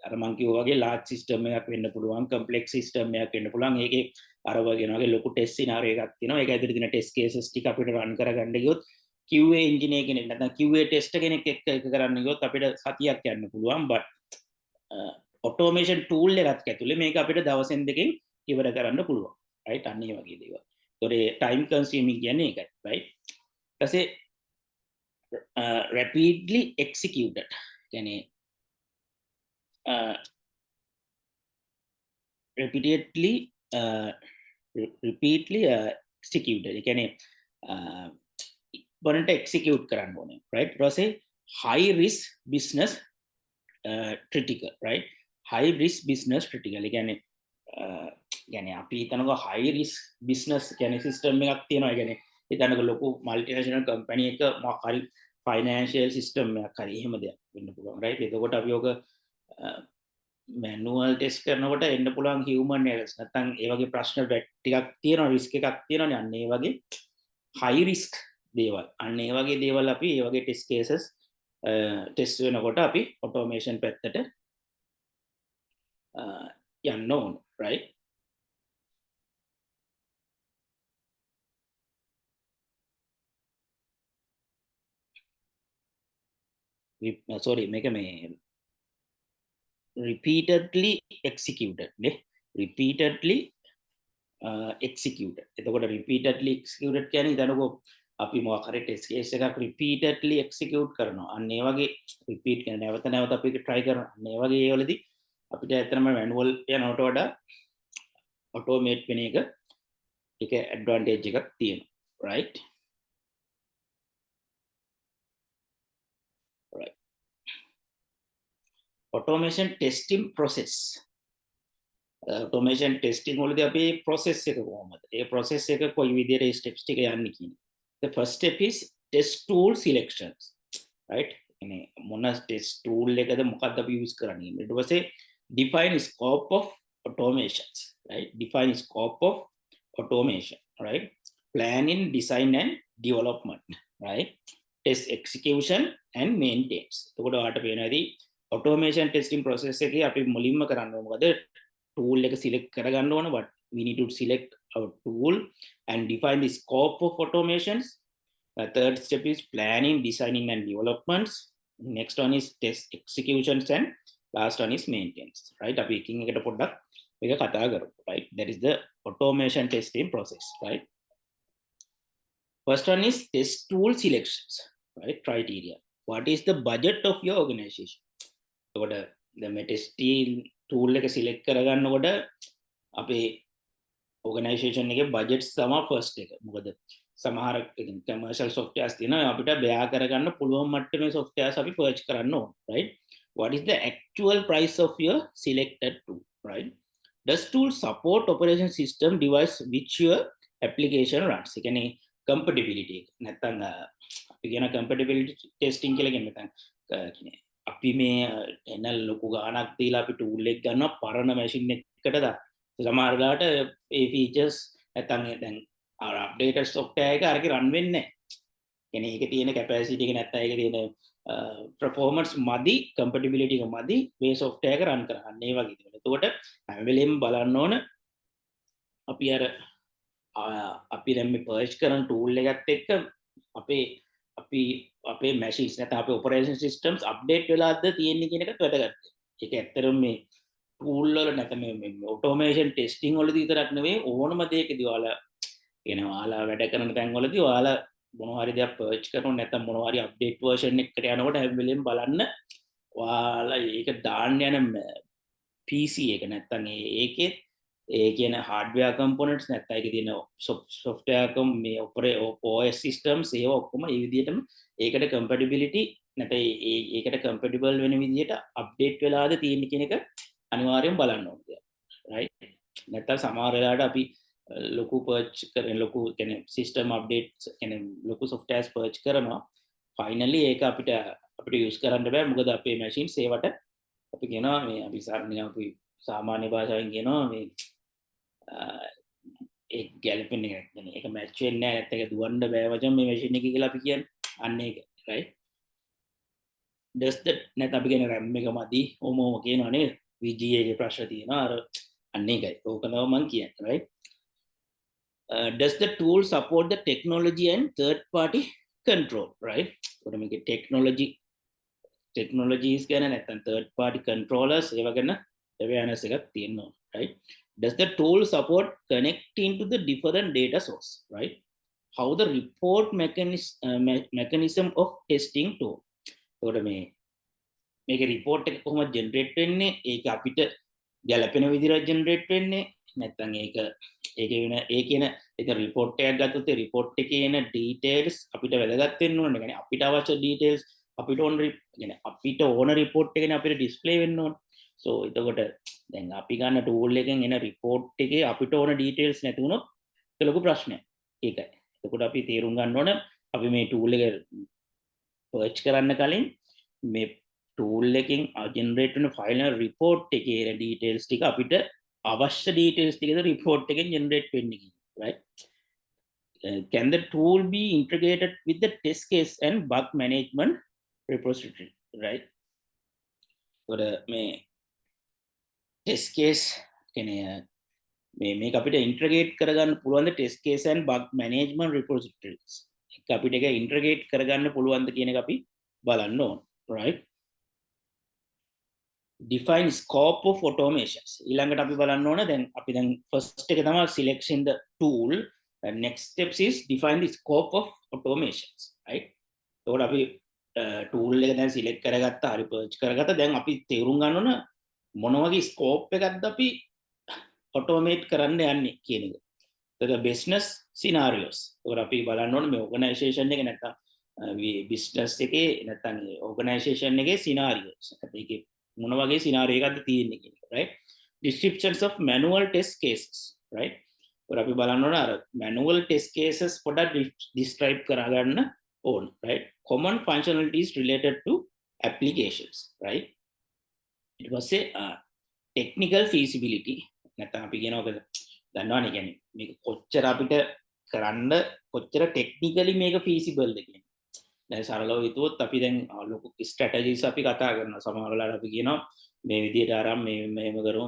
A: අර මං කිව්වා වගේ large system එකක් වෙන්න පුළුවන්, complex system එකක් වෙන්න පුළුවන්. ඒකේ අර වගේ ලොකු test scenario එකක් තියෙනවා. ඒක ඇතුළේ තියෙන test cases ටික අපිට run කරගන්න ගියොත් QA engineer කෙනෙක් නැත්නම් QA tester කෙනෙක් එක්ක එක කරන්න ගියොත් අපිට සතියක් යන්න පුළුවන්. but automation tool එකක් ඇතුළේ මේක අපිට දවසෙන් දෙකකින් ඉවර කරන්න පුළුවන්. right. අන්න ඒ වගේ දේවල්. ඒතොරේ time consuming කියන්නේ ඒකයි. right. ඊට පස්සේ rapidly executed. කියන්නේ repeatedly repeatedly executed. ඒ කියන්නේ බලන්න execute කරන්න ඕනේ, right? ඊට පස්සේ high risk business critical, right? high risk business critical. ඒ කියන්නේ අපි හිතනකො high risk business කියන්නේ system එකක් තියෙනවා. ඒ කියන්නේ හිතනකො ලොකු multinational company එක මොකක් හරි financial system එකක් හරි එහෙම දෙයක් වෙන්න පුළුවන්, right? එතකොට අපි ඔක මැනුවල් ටෙස්ට් කරනකොට එන්න පුළුවන් හියුමන් එරර්ස් නැත්නම් ඒ වගේ ප්‍රශ්න ටිකක් තියෙනවා, රිස්ක් එකක් තියෙනවානේ. අන්න ඒ වගේ high risk දේවල්, අන්න ඒ වගේ දේවල් අපි ඒ වගේ ටෙස්ට් කේසස් ටෙස්ට් වෙනකොට අපි ඔටෝමේෂන් පැත්තට යන්න ඕන, right? sorry මේක මේ repeatedly executed නේ, repeatedly executed. එතකොට repeatedly executed කියන්නේ හිතනකො අපි මොකක් හරි ටෙස්ට් කේස් එකක් repeatedly execute කරනවා. අන්න ඒ වගේ repeat කියන්නේ නැවත නැවත අපි ඒක try කරනවා. අන්න ඒ වගේ ඒවලදී අපිට ඇත්තටම manual යනවට වඩා automate වෙන එක advantage එකක් තියෙනවා, right? right. automation testing process. automation testing වලදී අපි process එක කොහොමද? ඒ process එක කොයි විදිහට steps ටික යන්නේ කියන. The first step is test tool selections, right? කියන්නේ මොන test tool එකද මොකක්ද අපි use කරන්නේ. ඊට පස්සේ define scope of automations, right? define scope of automation, right? planning, design and development, right? test execution and maintenance. එතකොට ඔයාලට පේනවාදී automation testing process එකේ අපි මුලින්ම කරන්න ඕන මොකද? tool එක select කරගන්න ඕන. but we need to select our tool and define the scope of automations. The third step is planning, designing and developments. Next one is test executions and last one is maintenance, right? අපි එකින් එකට පොඩ්ඩක් මේක කතා කරමු, right? That is the automation testing process, right? First one is test tool selections, right? criteria. What is the budget of your organization? එතකොට දැන් මේ testing tool එක select කරගන්නකොට අපේ organization එකේ budget තමයි first එක. මොකද සමහර commercial softwares තියෙනවා අපිට බෙයා කරගන්න පුළුවන් මට්ටමේ softwares අපි purchase කරන්න ඕන, right? What is the actual price of your selected tool, right? Does tool support operation system device which your application runs? ඒ කියන්නේ compatibility නැත්නම් අපි කියන compatibility testing කියලා කියන්නේ නැත්නම් අපි මේ එන ලොකු ගාණක් දීලා අපි tool එක ගන්නවා පරණ machine එකකට දාන්න. සමහර වෙලාවට ඒ features නැත්නම් දැන් අර updated software එක අරක run වෙන්නේ නැහැ. කියන්නේ ඒකේ තියෙන capacity එක නැත්නම් ඒකේ තියෙන performance මදි, compatibility එක මදි මේ software එක run කරන්න. ඒ වගේ දේවල්. එතකොට හැම වෙලෙම බලන්න ඕන අපි අර අපි දැන් මේ purge කරන tool එකත් එක්ක අපේ machines නැත්නම් අපේ operation systems update වෙලාද තියෙන්නේ කියන එකත් වැදගත්. ඒක ඇත්තටම මේ tool වල නැත්නම් මේ automation testing වලදී විතරක් නෙවෙයි ඕනම දෙයකදී ඔයාලා කියන ඔයාලා වැඩ කරන තැන් වලදී ඔයාලා මොනවා හරි දෙයක් purge කරනවා නැත්නම් මොනවා හරි update version එකකට යනකොට හැම වෙලෙම බලන්න ඔයාලා ඒක දාන්න යන PC එක නැත්නම් ඒකේ ඒ කියන hardware components නැත්නම් ඒකේ තියෙන software මේ OS systems ඒවා ඔක්කොම ඒ විදිහටම ඒකට compatibility නැත්නම් ඒකට compatible වෙන විදිහට update වෙලාද තියෙන්නේ කියන එක අනිවාර්යෙන් බලන්න ඕනේ. right? නැත්නම් සමහර වෙලාවට අපි ලොකු purge කරන ලොකු කියන්නේ system updates කියන්නේ ලොකු softwares purge කරනවා. finally ඒක අපිට use කරන්න බෑ. මොකද අපේ machines ඒවට අපි කියනවා මේ අපි සාමාන්‍ය භාෂාවෙන් කියනවා මේ ඒ ගැලපෙන එක කියන්නේ ඒක match වෙන්නේ නැහැ නැත්නම් ඒක දුවන්න බෑ වචන මේ machine එක කියලා අපි කියන්නේ. අන්න ඒක right? does that නැත්නම් අපි කියන RAM එක මදි ඕම කියනවා නේද? VGA එකේ ප්‍රශ්න තියෙනවා අර අන්න ඒකයි. ඕක තමයි මම කියන්නේ right? Does the tool support the technology and third party control, right? what I mean technologies ගැන නැත්නම් third party controllers ඒවා ගැන awareness එකක් තියෙනවා, right? Does the tool support connecting to the different data source, right? How the report mechanism of testing tool. එතකොට මේක report එක කොහොමද generate වෙන්නේ? ඒක අපිට ගැලපෙන විදිහට generate වෙන්නේ. නැත්නම් ඒක වෙන ඒ කියන එක report එකක් ගත්තොත් ඒ report එකේ එන details අපිට වැදගත් වෙන්න ඕනේ. يعني අපිට අවශ්‍ය details අපිට ඕන يعني අපිට ඕන report එකනේ අපිට display වෙන්න ඕනේ. so එතකොට දැන් අපි ගන්න tool එකෙන් එන report එකේ අපිට ඕන details නැති වුණොත් ඒක ලොකු ප්‍රශ්නයක්. ඒකයි. එතකොට අපි තේරුම් ගන්න ඕන අපි මේ tool එක search කරන්න කලින් මේ tool එකෙන් generate වෙන file report එකේ details ටික අපිට අවශ්‍ය details ටිකද report එකෙන් generate වෙන්නේ කියලා right can the tool be integrated with the test case and bug management repository right so මේ test case කියන්නේ මේක අපිට integrate කරගන්න පුළුවන් ද test case and bug management repositories එක අපිට ඒක integrate කරගන්න පුළුවන් ද කියන එක අපි බලන්න ඕන right define scope of automations ඊළඟට අපි බලන්න ඕන දැන් අපි දැන් first එක තමයි selection the tool and next steps is define the scope of automations right එතකොට අපි tool එක දැන් select කරගත්තා හරි purge කරගත්තා දැන් අපි තේරුම් ගන්න ඕන මොන වගේ scope එකක්ද අපි automate කරන්න යන්නේ කියන එක. එතකොට business scenarios එතකොට අපි බලන්න ඕන මේ organization එක නැත්නම් business එකේ නැත්නම් organization එකේ scenarios ඒකේ මොන වගේ scenario එකක්ද තියෙන්නේ කියන එක right descriptions of manual test cases right or අපි බලන්න ඕන අර manual test cases පොඩක් describe කරගන්න ඕන right common functionalities related to applications right ඊට පස්සේ technical feasibility නැත්නම් අපි කියනවා දන්නවනේ කියන්නේ මේක කොච්චර අපිට කරන්න කොච්චර technically මේක feasible ද කියන්නේ දැන් සරලව හිතුවොත් අපි දැන් ලොකු ස්ට්‍රැටජිස් අපි කතා කරනවා සමහර වෙලාවට අපි කියනවා මේ විදිහට ආරම් මෙහෙම කරමු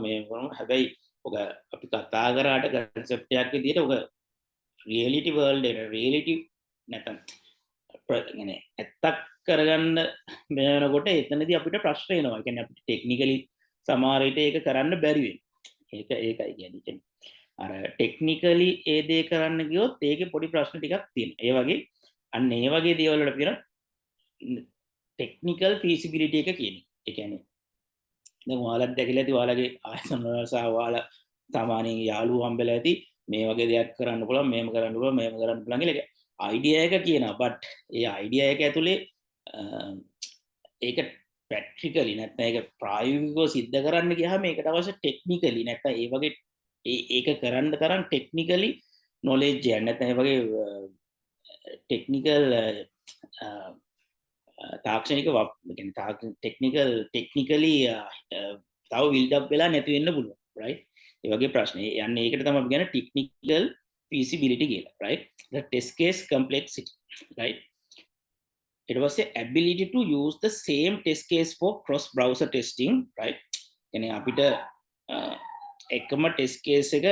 A: හැබැයි ඔක අපි කතා කරාට concept එකක් විදිහට ඔක reality world එක reality නැත්නම් يعني ඇත්තක් කරගන්න වෙනකොට එතනදී අපිට ප්‍රශ්න එනවා. ඒ කියන්නේ අපිට technically සමහර විට ඒක කරන්න බැරි වෙනවා. ඒකයි කියන්නේ. අර technically ඒ දේ කරන්න ගියොත් ඒකේ පොඩි ප්‍රශ්න ටිකක් තියෙනවා. ඒ වගේ අන්න ඒ වගේ දේවල් වලට කියන ටෙක්නිකල් feasibility එක කියන්නේ. ඒ කියන්නේ දැන් ඔයාලත් දැකලා ඇති ඔයාලගේ ආයතන වල සහ ඔයාලා සාමාන්‍යයෙන් යාළුවෝ හම්බෙලා ඇති මේ වගේ දෙයක් කරන්න පුළුවන් මේව කරන්න පුළුවන් කියලා අයිඩියා එක කියනවා. but ඒ අයිඩියා එක ඇතුලේ ඒක ප්‍රැක්ටිකලි නැත්නම් ඒක ප්‍රායෝගිකව සිද්ධ කරන්න ගියාම ඒකට අවශ්‍ය ටෙක්නිකලි නැත්නම් ඒ වගේ ඒක කරන්න තරම් ටෙක්නිකලි නොලෙජ් එකක් නැත්නම් ඒ වගේ ටෙක්නිකල් තාක්ෂණික ටෙක්නිකලි තව විල්ඩ් අප් වෙලා නැති වෙන්න පුළුවන් right ඒ වගේ ප්‍රශ්න යන්නේ ඒකට තමයි අපි කියන්නේ ටෙක්නිකල් feasibility කියලා right the test case complexity right it was the ability to use the same test case for cross browser testing right කියන්නේ අපිට එකම test case එක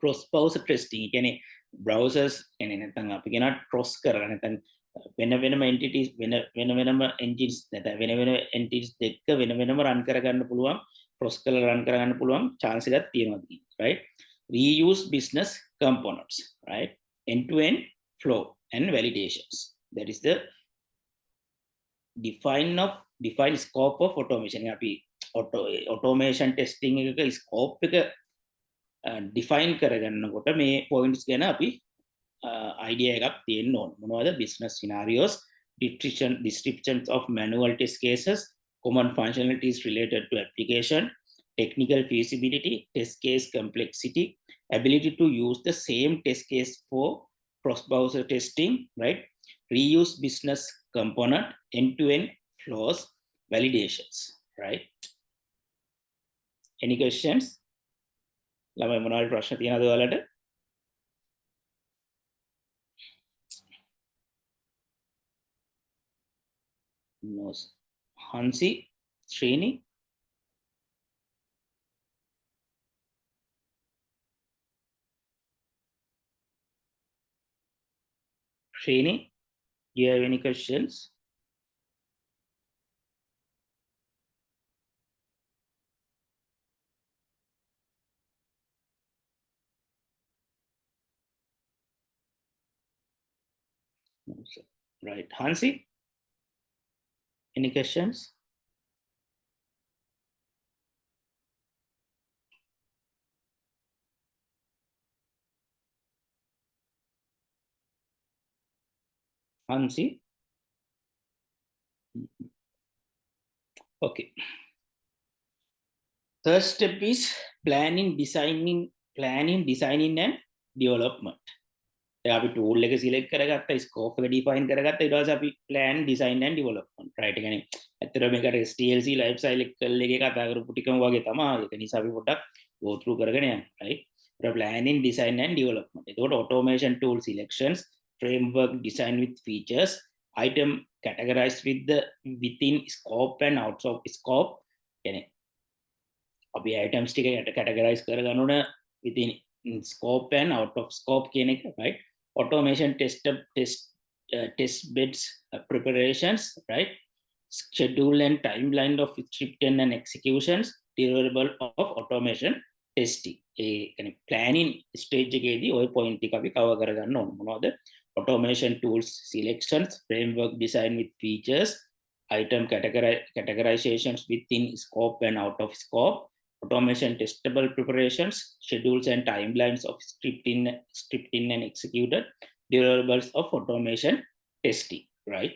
A: cross browser testing කියන්නේ browsers කියන්නේ නැත්නම් අපි කියන cross කරලා නැත්නම් වෙනම entities වෙනම engines නැත්නම් වෙන entities දෙක වෙනම run කරගන්න පුළුවන් cross කරලා run කරගන්න පුළුවන් chance එකක් තියෙනවා right reuse business components right end to end flow and validations that is the define scope of automation අපි automation testing එකක scope එක define කරගන්නකොට මේ points ගැන අපි idea එකක් තියෙන්න ඕන මොනවද business scenarios descriptions of manual test cases common functionalities related to application technical feasibility test case complexity ability to use the same test case for cross browser testing right reuse business component end-to-end flows validations right any questions ළමයි මොනවද ප්‍රශ්න තියෙනවද ඔයාලට no Hansi Srini Srini do you have any questions no, sir. Right Hansi any questions Hansi. Okay. Third step is planning, designing and development. අපි tool එක select කරගත්තා, scope එක define කරගත්තා, ඊට පස්සේ අපි plan design and development right. ඒ කියන්නේ ඇත්තට මේකට STLC life cycle එකේ කතා කරපු ටිකම වගේ තමයි. ඒක නිසා අපි පොඩ්ඩක් go through කරගෙන යන්න right. Planning, design and development. එතකොට automation tool selections, framework design with features, item categorized within scope and out of scope. කියන්නේ අපි items ටික categorize කරගන්න ඕන within scope and out of scope කියන එක right. Automation test beds preparations right. Schedule and timeline of scripting and executions, deliverable of automation testing. ඒ කියන්නේ planning stage එකේදී ওই point ටික අපි cover කරගන්න ඕන. මොනවද? Automation tools selections, framework design with features, item categorizations within scope and out of scope, automation testable preparations, schedules and timelines of scripting and executed, deliverables of automation testing, right?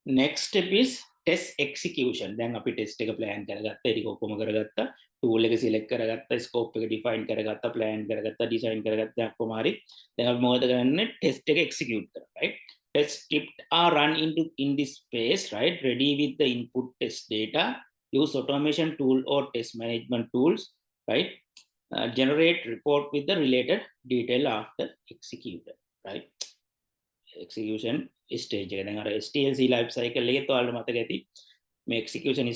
A: Next step is test execution. දැන් අපි test එක plan කරගත්තා, ඒක ඔක්කොම කරගත්තා, tool එක select කරගත්තා, scope එක define කරගත්තා, plan කරගත්තා, design කරගත්තා, කොහොම හරි. දැන් අපි මොකද කරන්නේ? test එක execute කරනවා, right? Test script are run in this phase, right? Ready with the input test data. Use automation tool or test management tools, right? Generate report with the related detail after executed, right? Execution stage එක. දැන් අර STLC life cycle එකේත් ඔයාලට මතක ඇති මේ execution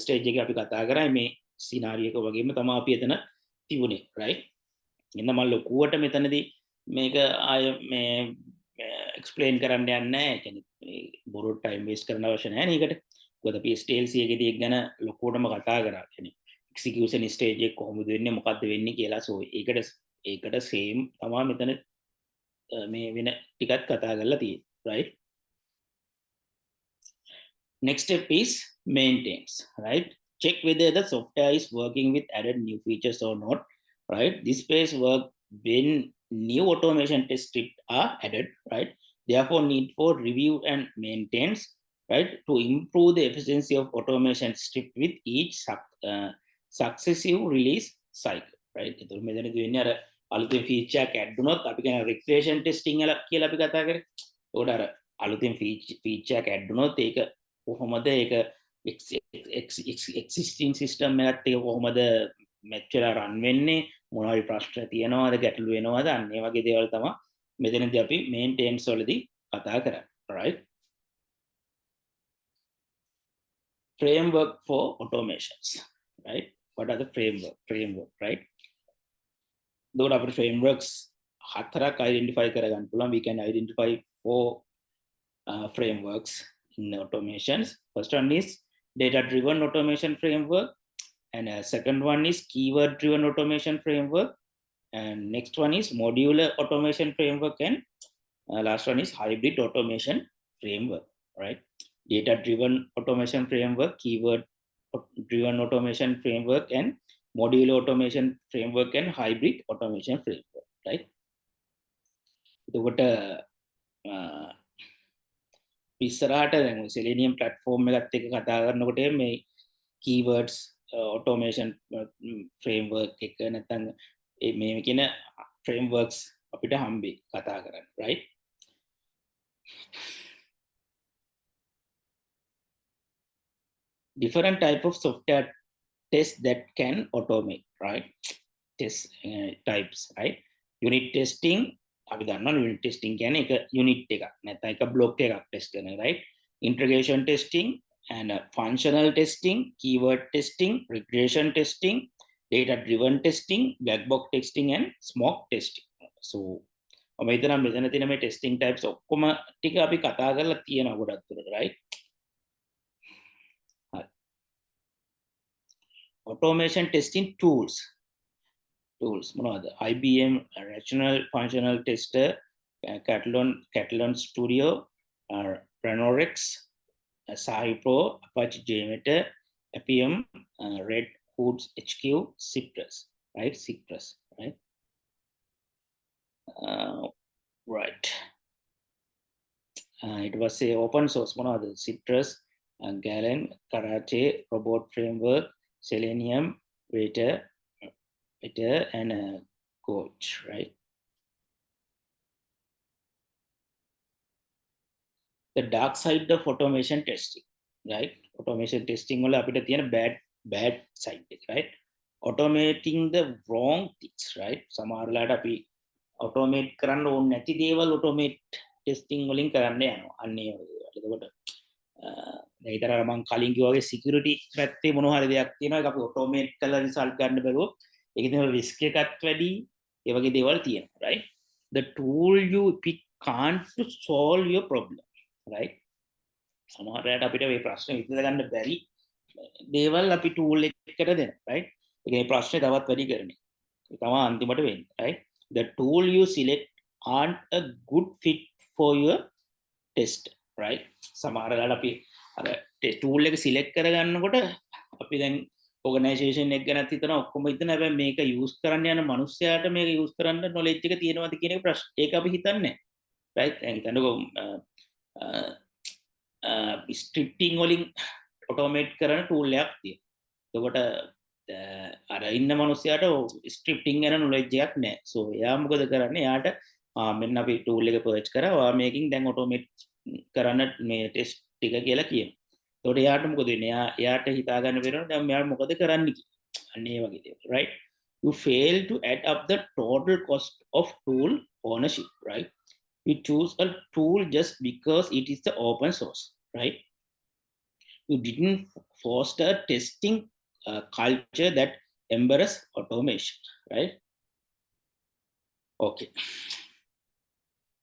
A: stage එක අපි කතා කරා මේ scenario එක වගේම තමයි අපි එතන තිබුණේ right. එන්න මම ලොකුවට මෙතනදී මේක ආය මේ explain කරන්න යන්නේ නැහැ. ඒ කියන්නේ බොරු time waste කරන්න අවශ්‍ය නැහැ නේ ඒකට. මොකද අපි STLC එකේදී ඒක ගැන ලොකුවටම කතා කරා. කියන්නේ execution stage එක කොහොමද වෙන්නේ මොකද්ද වෙන්නේ කියලා. so ඒකට same තමයි මෙතන මේ වෙන ටිකක් කතා කරලා තියෙන්නේ right. Next step is maintains, right? Check whether the software is working with added new features or not, right? This phase work when new automation test scripts are added, right? Therefore need for review and maintains, right? To improve the efficiency of automation script with each successive release cycle, right? එතකොට මෙතනදී වෙන්නේ අර අලුතෙන් feature එකක් add වුණොත් අපි කියන regression testing කියලා අපි කතා කරේ. ඒකට අර අලුතෙන් feature එකක් add වුණොත් ඒක කොහොමද ඒක existing system එකත් ඒක කොහොමද match වෙලා run වෙන්නේ, මොනවාරි ප්‍රශ්න තියෙනවද, ගැටලු වෙනවද, අන්න ඒ වගේ දේවල් තමයි මෙතනදී අපි maintenance වලදී කතා කරන්නේ right. Framework for automations, right? What are the framework right? එතකොට අපිට frameworks හතරක් identify කරගන්න පුළුවන්. We can identify 4 frameworks in automations. First one is data driven automation framework, and second one is keyword driven automation framework, and next one is modular automation framework, and last one is hybrid automation framework, right? Data driven automation framework, keyword driven automation framework, and modular automation framework, and hybrid automation framework, right? එතකොට ඉස්සරහට දැන් Selenium platform එකත් එක්ක කතා කරනකොට මේ keywords automation framework එක නැත්නම් මේ කියන frameworks අපිට හම්බෙයි කතා කරන්න right. Different type of software tests that can automate, right? Test types, right? Unit testing අපි දන්නවා unit testing කියන්නේ එක unit එකක් නැත්නම් එක block එකක් test කරන right. Integration testing and functional testing, keyword testing, regression testing, data driven testing, black box testing, and smoke testing. So ඔබ හිතනවා මෙතන තියෙන මේ testing types ඔක්කොම ටික අපි කතා කරලා තියෙනවා ගොඩක් දුරට right. Automation testing tools මොනවද? IBM Rational Functional Tester, Catalan Studio, Ranorex, Cypro, Apache JMeter, Appium, Red Hood HQ, Citrus, right? right. It was a open source one of the Citrus, Galen, Karate, Robot Framework, Selenium, Waiter, and Coach, right? The dark side of automation testing, right? Automation testing වල අපිට තියෙන bad side එක, right? Automating the wrong things, right? සමහර වෙලාවට අපි automate කරන්න ඕනේ නැති දේවල් automate testing වලින් කරන්න යනවා. අන්න ඒ වගේ දේවල්. එතකොට ඒතර මම කලින් කිව්වා වගේ security පැත්තේ මොන හරි දෙයක් තියෙනවා ඒක අපි automate කරලා result ගන්න බැරුවොත් ඒකේ තියෙන risk එකත් වැඩි ඒ වගේ දේවල් තියෙනවා, right? The tool you pick can't to solve your problem, right? සමහරවිට අපිට මේ ප්‍රශ්න විසඳ ගන්න බැරි දේවල් අපි ටූල් එකකට දෙනවා, right? ඒ ප්‍රශ්නේ තවත් වැඩි කරන්නේ. ඒ තමයි අන්තිමට වෙන්නේ, right? The tool you select aren't a good fit for your test, right? සමහර වෙලාවට අපි අර ටූල් එක සිලෙක්ට් කරගන්නකොට අපි දැන් ඕගනයිසේෂන් එක ගැනත් හිතනවා ඔක්කොම හිතන හැබැයි මේක යූස් කරන්න යන මිනිස්සයාට මේක යූස් කරන්න නොලෙජ් එක තියෙනවද කියන එක ප්‍රශ්න. ඒක අපි හිතන්නේ නැහැ, right? දැන් හිතන්නකෝ ස්ක්‍රිප්ටිං වලින් ඔටෝමේට් කරන ටූල් එකක් තියෙනවා. එතකොට අර ඉන්න මිනිස්සයාට ස්ක්‍රිප්ටිං ගැන නොලෙජ් එකක් නැහැ. සෝ එයා මොකද කරන්නේ? එයාට මෙන්න අපි ටූල් එක පර්ච් කරා. ඔයා මේකෙන් දැන් ඔටෝමේට් කරන්න මේ ටෙස්ට් ටික කියලා කියනවා. එතකොට එයාට මොකද වෙන්නේ? එයාට හිතා ගන්න බැරිවෙනවා දැන් මෙයා මොකද කරන්න කියලා. අන්න ඒ වගේ දේවල්, right? You fail to add up the total cost of tool ownership, right? You choose a tool just because it is the open source, right? You didn't foster testing culture that embraces automation, right? Okay.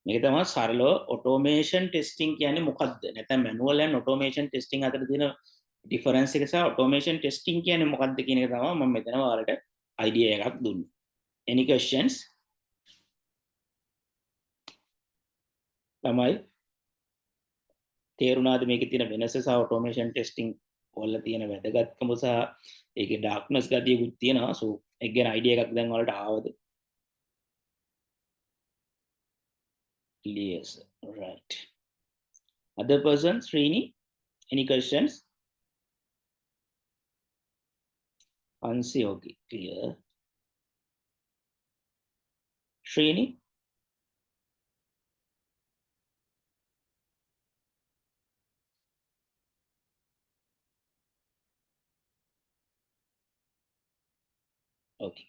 A: මේක තමයි සරලව automation testing කියන්නේ මොකක්ද? නැත්නම් manual and automation testing අතර තියෙන difference එක සහ automation testing කියන්නේ මොකක්ද කියන එක තමයි මම මෙතන ඔයාලට idea එකක් දුන්නේ. Any questions? ළමයි තේරුණාද මේකේ තියෙන වෙනස සහ automation testing වල තියෙන වැදගත්කම සහ ඒකේ darkness ගතියකුත් තියෙනවා. So ඒක ගැන idea එකක් දැන් ඔයාලට ආවද? Yes, right. Other person, Srini, any questions? Ansi, okay, clear. Srini? Okay.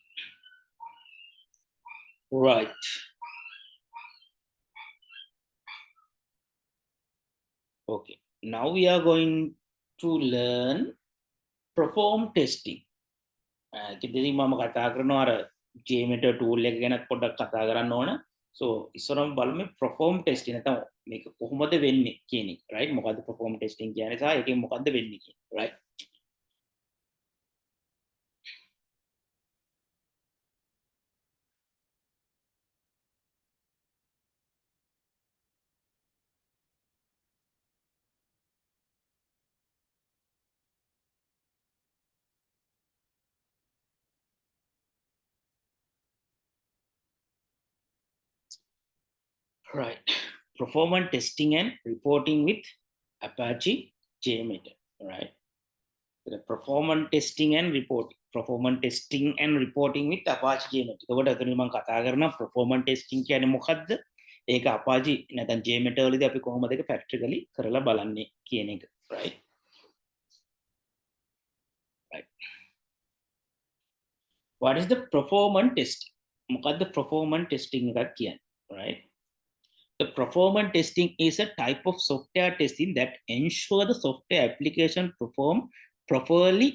A: Right. Okay. Now we are going to learn perform testing. කෙදෙදි මම කතා කරනවා අර JMeter tool එක ගැන පොඩ්ඩක් කතා කරන්න ඕන. So ඉස්සරම බලමු perform testing නැත්නම් මේක කොහොමද වෙන්නේ කියන එක, right? මොකද්ද perform testing කියන්නේ සහ ඒකෙන් මොකද්ද වෙන්නේ කියන, right? Right. Performance testing and reporting with Apache JMeter, right? The performance testing and reporting. Performance testing and reporting with Apache JMeter. එතකොට අතන මම කතා කරන performance testing කියන්නේ මොකද්ද? ඒක Apache නැත්නම් JMeter වලදී අපි කොහොමද ඒක practically කරලා බලන්නේ කියන එක, right? Right. What is the performance testing? මොකද්ද performance testing එකක් කියන්නේ, right? The performance testing is a type of software testing that ensure the software application perform properly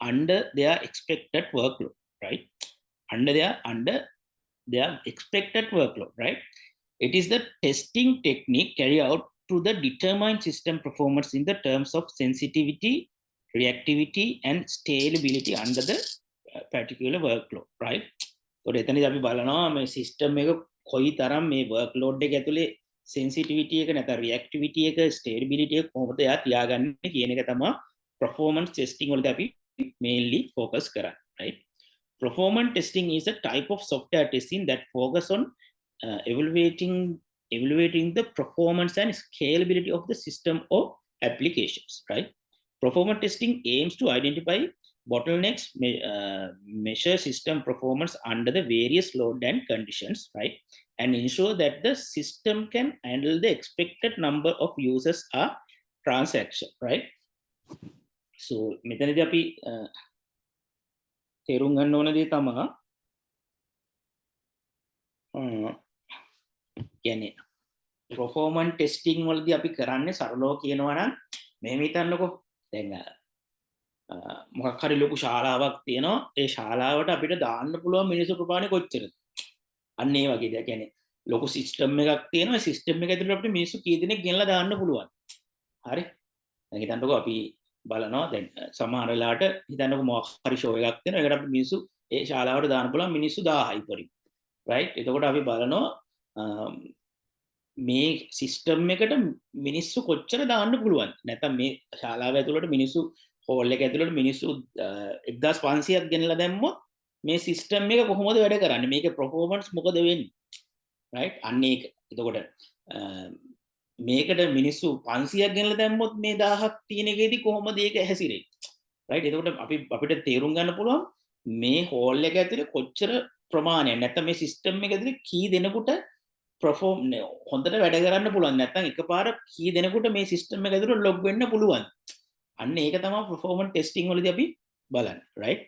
A: under their expected workload, right? Under their expected workload, right? It is the testing technique carried out to the determine system performance in the terms of sensitivity, reactivity, and scalability under the particular workload, right? So එතනදී අපි බලනවා මේ system එක කොයි තරම් මේ workload එක ඇතුලේ sensitivity එක නැත්නම් reactivity එක stability එක කොහොමද එයා තියාගන්නේ කියන එක තමයි performance testing වලදී අපි mainly focus කරන්නේ, right? Performance testing is a type of software testing that focus on evaluating evaluating the performance and scalability of the system or applications, right? Performance testing aims to identify bottlenecks, measure system performance under the various load and conditions, right? And ensure that the system can handle the expected number of users or transaction, right? So මෙතනදී අපි තේරුම් ගන්න ඕන දේ තමයි කියන්නේ performance testing වලදී අපි කරන්නේ සරලව කියනවා නම් මෙහෙම හිතන්නකෝ දැන් මොකක් හරි ලොකු ශාලාවක් තියෙනවා ඒ ශාලාවට අපිට දාන්න පුළුවන් මිනිස්සු ප්‍රමාණය කොච්චරද අන්න ඒ වගේ දෙයක් කියන්නේ ලොකු සිස්ටම් එකක් තියෙනවා ඒ සිස්ටම් එක ඇතුළේ අපිට මිනිස්සු කී දෙනෙක් ගෙනලා දාන්න පුළුවන් හරි දැන් හිතන්නකෝ අපි බලනවා දැන් සමහර වෙලාවට හිතන්නකෝ මොකක් හරි ෂෝ එකක් තියෙනවා ඒකට අපි මිනිස්සු ඒ ශාලාවට දාන්න පුළුවන් මිනිස්සු 1000යි පරිදි right එතකොට අපි බලනවා මේ සිස්ටම් එකට මිනිස්සු කොච්චර දාන්න පුළුවන් නැත්නම් මේ ශාලාව ඇතුළට මිනිස්සු හෝල් එක ඇතුළට මිනිස්සු 1500ක් ගෙනලා දැම්මොත් මේ සිස්ටම් එක කොහොමද වැඩ කරන්නේ මේකේ performance මොකද වෙන්නේ right අන්න ඒක එතකොට මේකට මිනිස්සු 500ක් ගෙනලා දැම්මොත් මේ 1000ක් තියෙන එකේදී කොහොමද ඒක හැසිරෙන්නේ right එතකොට අපිට තේරුම් ගන්න පුළුවන් මේ හෝල් එක ඇතුලේ කොච්චර ප්‍රමාණයක් නැත්නම් මේ සිස්ටම් එක ඇතුලේ කී දෙනෙකුට perform හොඳට වැඩ කරන්න පුළුවන් නැත්නම් එකපාර කී දෙනෙකුට මේ සිස්ටම් එක ඇතුලේ ලොග් වෙන්න පුළුවන් අන්න ඒක තමයි performance testing වලදී අපි බලන්නේ right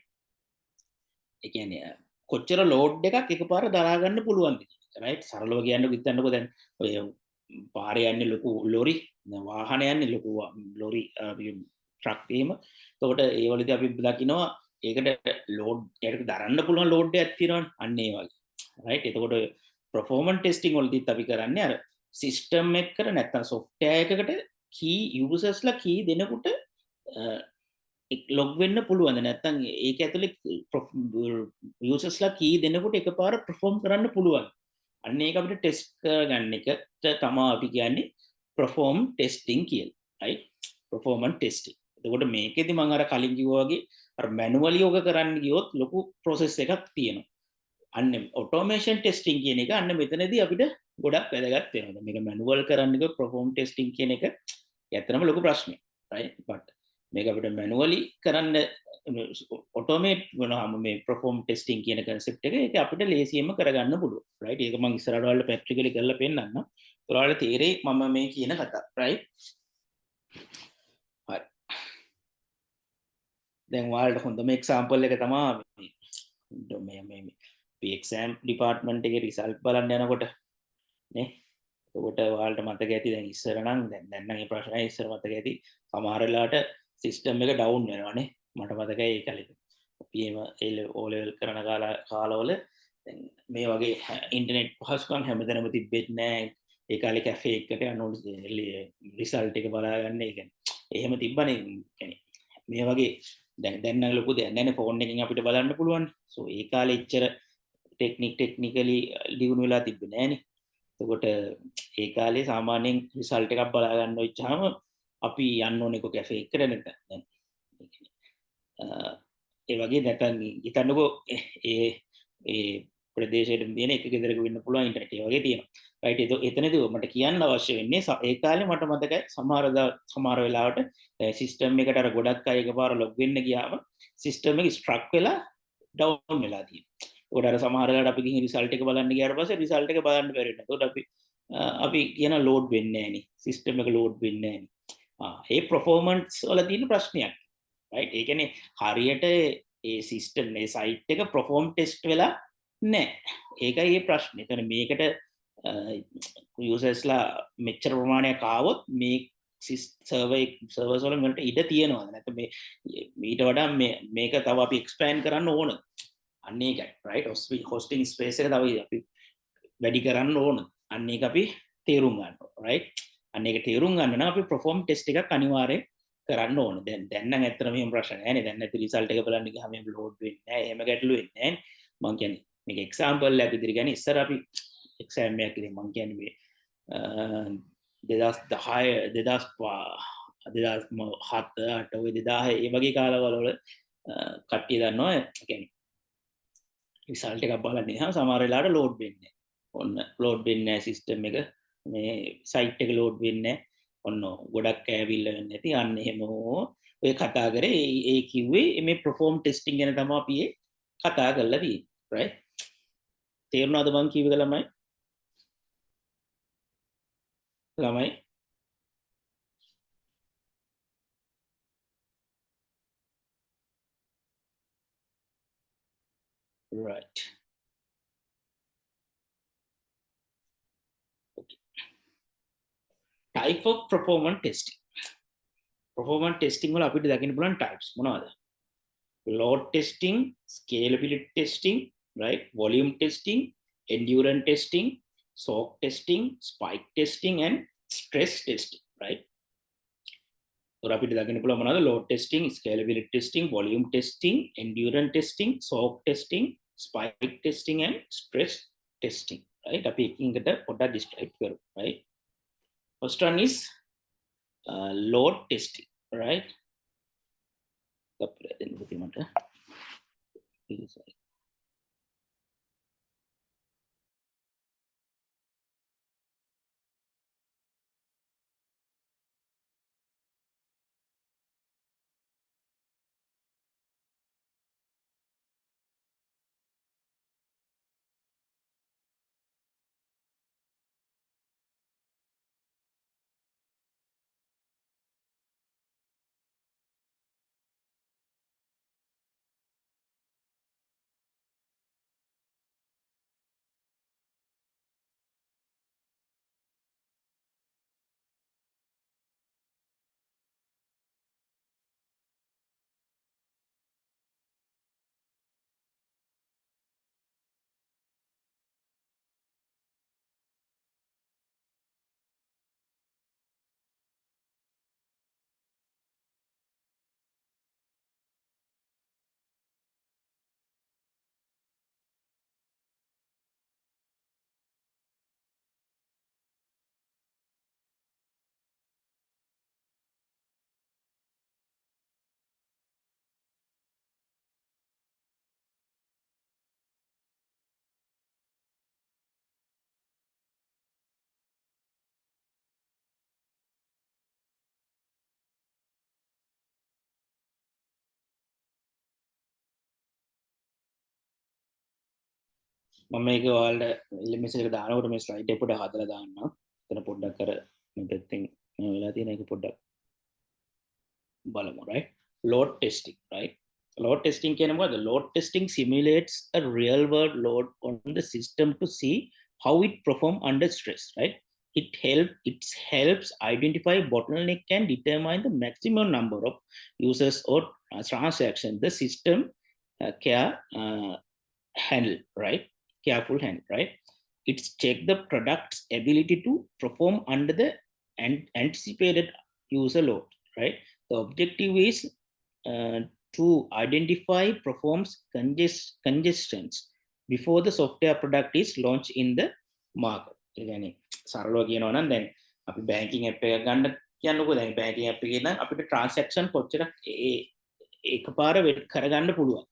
A: ඒ කියන්නේ කොච්චර load එකක් එකපාර දරා ගන්න පුළුවන්ද right සරලව කියන්නකො හිතන්නකො දැන් ඔය පාරේ යන්නේ ලොකු ලොරි වාහන යන්නේ ලොකු ලොරි ට්‍රක් එහෙම එතකොට ඒ වලදී අපි දකිනවා ඒකට load එකක් දරන්න පුළුවන් load එකක් තියෙනවනේ අන්න ඒ වගේ right එතකොට performance testing වලදීත් අපි කරන්නේ අර system එකකට නැත්නම් software එකකට key users ලා key දෙනකොට log වෙන්න පුළුවන්ද නැත්නම් ඒක ඇතුලේ users ලා key දෙනකොට එකපාර perform කරන්න පුළුවන් අන්න ඒක අපිට test කරගන්න එකට තමයි අපි කියන්නේ perform testing කියලා right performance testing එතකොට මේකෙදි මම අර කලින් කිව්වා වගේ අර manually යෝග කරන්න ගියොත් ලොකු process එකක් තියෙනවා අන්න automation testing කියන එක අන්න මෙතනදී අපිට ගොඩක් වැදගත් වෙනවා. මේක manual කරන්න ගියොත් perform testing කියන එක ඇත්තටම ලොකු ප්‍රශ්නයක්. right? but මේක අපිට manually කරන්න automate වෙනවාම මේ perform testing කියන concept එක ඒක අපිට ලේසියෙන්ම කරගන්න පුළුවන්. right? ඒක මම ඉස්සරහට ඔයාලට practically කරලා පෙන්නන්නම්. ඔයාලට තේරෙයි මම මේ කියන කතාව. right? හරි. දැන් ඔයාලට හොඳම example එක තමයි මේ exam department එකේ result බලන්න යනකොට නේ එතකොට ඔයාලට මතක ඇති දැන් ඉස්සර නම් දැන් නම් මේ ප්‍රශ්නය ඉස්සර මතක ඇති සමහර වෙලාවට සිස්ටම් එක ඩවුන් වෙනවානේ මට මතකයි ඒ කාලේ අපි එම O level කරන කාලවල දැන් මේ වගේ ඉන්ටර්නෙට් පහසුකම් හැමදැනම තිබෙන්නේ නැහැ ඒ කාලේ කැෆේ එකකට යනකොට රිසල්ට් එක බලා ගන්න ඒ කියන්නේ එහෙම තිබ්බනේ කියන්නේ මේ වගේ දැන් නම් ලොකු දෙයක් නැහැ නේ ෆෝන් එකකින් අපිට බලන්න පුළුවන් සෝ ඒ කාලේ ඉච්චර ටෙක්නිකලි දියුණු වෙලා තිබ්බේ නෑනේ. එතකොට ඒ කාලේ සාමාන්‍යයෙන් රිසල්ට් එකක් බලා ගන්න වෙච්චාම අපි යන්න ඕනේ කො කැෆේ එකකට නැත්නම් දැන් ඒ වගේ නැත්නම් හිතන්නකෝ ඒ ප්‍රදේශයට තියෙන එක ගෙදරක වෙන්න පුළුවන් ඉන්ටර්නෙට් ඒ වගේ තියෙනවා. රයිට් එතනදී මට කියන්න අවශ්‍ය වෙන්නේ ඒ කාලේ මට මතකයි සමහර වෙලාවට සිස්ටම් එකට අර ගොඩක් අය එකපාර ලොග් වෙන්න ගියාම සිස්ටම් එක ස්ට්‍රක් වෙලා ඩවුන් වෙලා තියෙනවා. ඒකට සමහර වෙලාවට අපි ගිහින් රිසල්ට් එක බලන්න ගියාට පස්සේ රිසල්ට් එක බලන්න බැරි වෙනවා. ඒකට අපි කියන ලෝඩ් වෙන්නේ නැහැ නේ. සිස්ටම් එක ලෝඩ් වෙන්නේ නැහැ නේ. ඒ performance වල තියෙන ප්‍රශ්නයක්. right? ඒ කියන්නේ හරියට ඒ සිස්ටම් මේ සයිට් එක perform test වෙලා නැහැ. ඒකයි මේ ප්‍රශ්නේ. එතන මේකට users ලා මෙච්චර ප්‍රමාණයක් ආවොත් මේ සර්වර්ස් වල වලට ඉඩ තියෙනවද නැත්නම් මේ ඊට වඩා මේක තව අපි expand කරන්න ඕනද? අන්න ඒකයි right hosting space එක තව අපි වැඩි කරන්න ඕන අන්න ඒක අපි තේරුම් ගන්න ඕන right අන්න ඒක තේරුම් ගන්න නම් අපි perform test එකක් අනිවාර්යෙන් කරන්න ඕන දැන් නම් ඇත්තටම මෙහෙම ප්‍රශ්න නැහැ නේ දැන් නැති result එක බලන්න ගියාම මේක load වෙන්නේ නැහැ එහෙම ගැටලු වෙන්නේ නැහැ මම කියන්නේ මේක example එකක් විදිහට කියන්නේ ඉස්සර අපි exam එකක් ඉතින් මම කියන්නේ මේ 2010 2007 ඔය 2000 ඒ වගේ කාලවල වල කට්ටිය දන්නවා කියන්නේ රිසල්ට් එකක් බලන්න ගියාම සමහර වෙලාවට ලෝඩ් වෙන්නේ නැහැ. ඔන්න ලෝඩ් වෙන්නේ නැහැ සිස්ටම් එක. මේ සයිට් එක ලෝඩ් වෙන්නේ ඔන්න ගොඩක් ඇවිල්ලා වෙන්නේ නැති අන්න එහෙම ඔය කතා කරේ ඒ කිව්වේ මේ perform testing ගැන තමයි අපි කතා කරලා තියෙන්නේ right තේරුණාද මං කියුවේ ළමයි right okay. type of performance testing වල අපිට දකින්න පුළුවන් types මොනවද load testing scalability testing right volume testing endurance testing soak testing spike testing and stress testing right අපිට දකින්න පුළුවන් මොනවද load testing scalability testing volume testing endurance testing soak testing spike testing and stress testing right අපි එකින් එකට පොඩ්ඩක් describe කරමු right first one is load testing right අපිට දෙන්න පුතේ මට මම මේක ඔයාලට මෙසේජ් එක දානකොට මේ ස්ලයිඩ් එක පොඩ්ඩක් හදලා දාන්නම්. එතන පොඩ්ඩක් අර මේ පැත්තෙන් මේ වෙලා තියෙන එක පොඩ්ඩක් බලමු right. Load testing right. Load testing කියන මොකද? Load testing simulates a real world load on the system to see how it perform under stress right. It helps identify bottleneck and determine the maximum number of users or transactions the system care handle right. Careful hand right. It's check the product's ability to perform under the anticipated user load right. The objective is to identify performs congestions before the software product is launched in the market. يعني සරලව කියනවා නම් දැන් අපි banking app එකක් ගන්න කියන්නකෝ දැන් banking app එකේ නම් අපිට ට්‍රාන්සැක්ෂන් කොච්චරක් එකපාර වෙට් කරගන්න පුළුවන්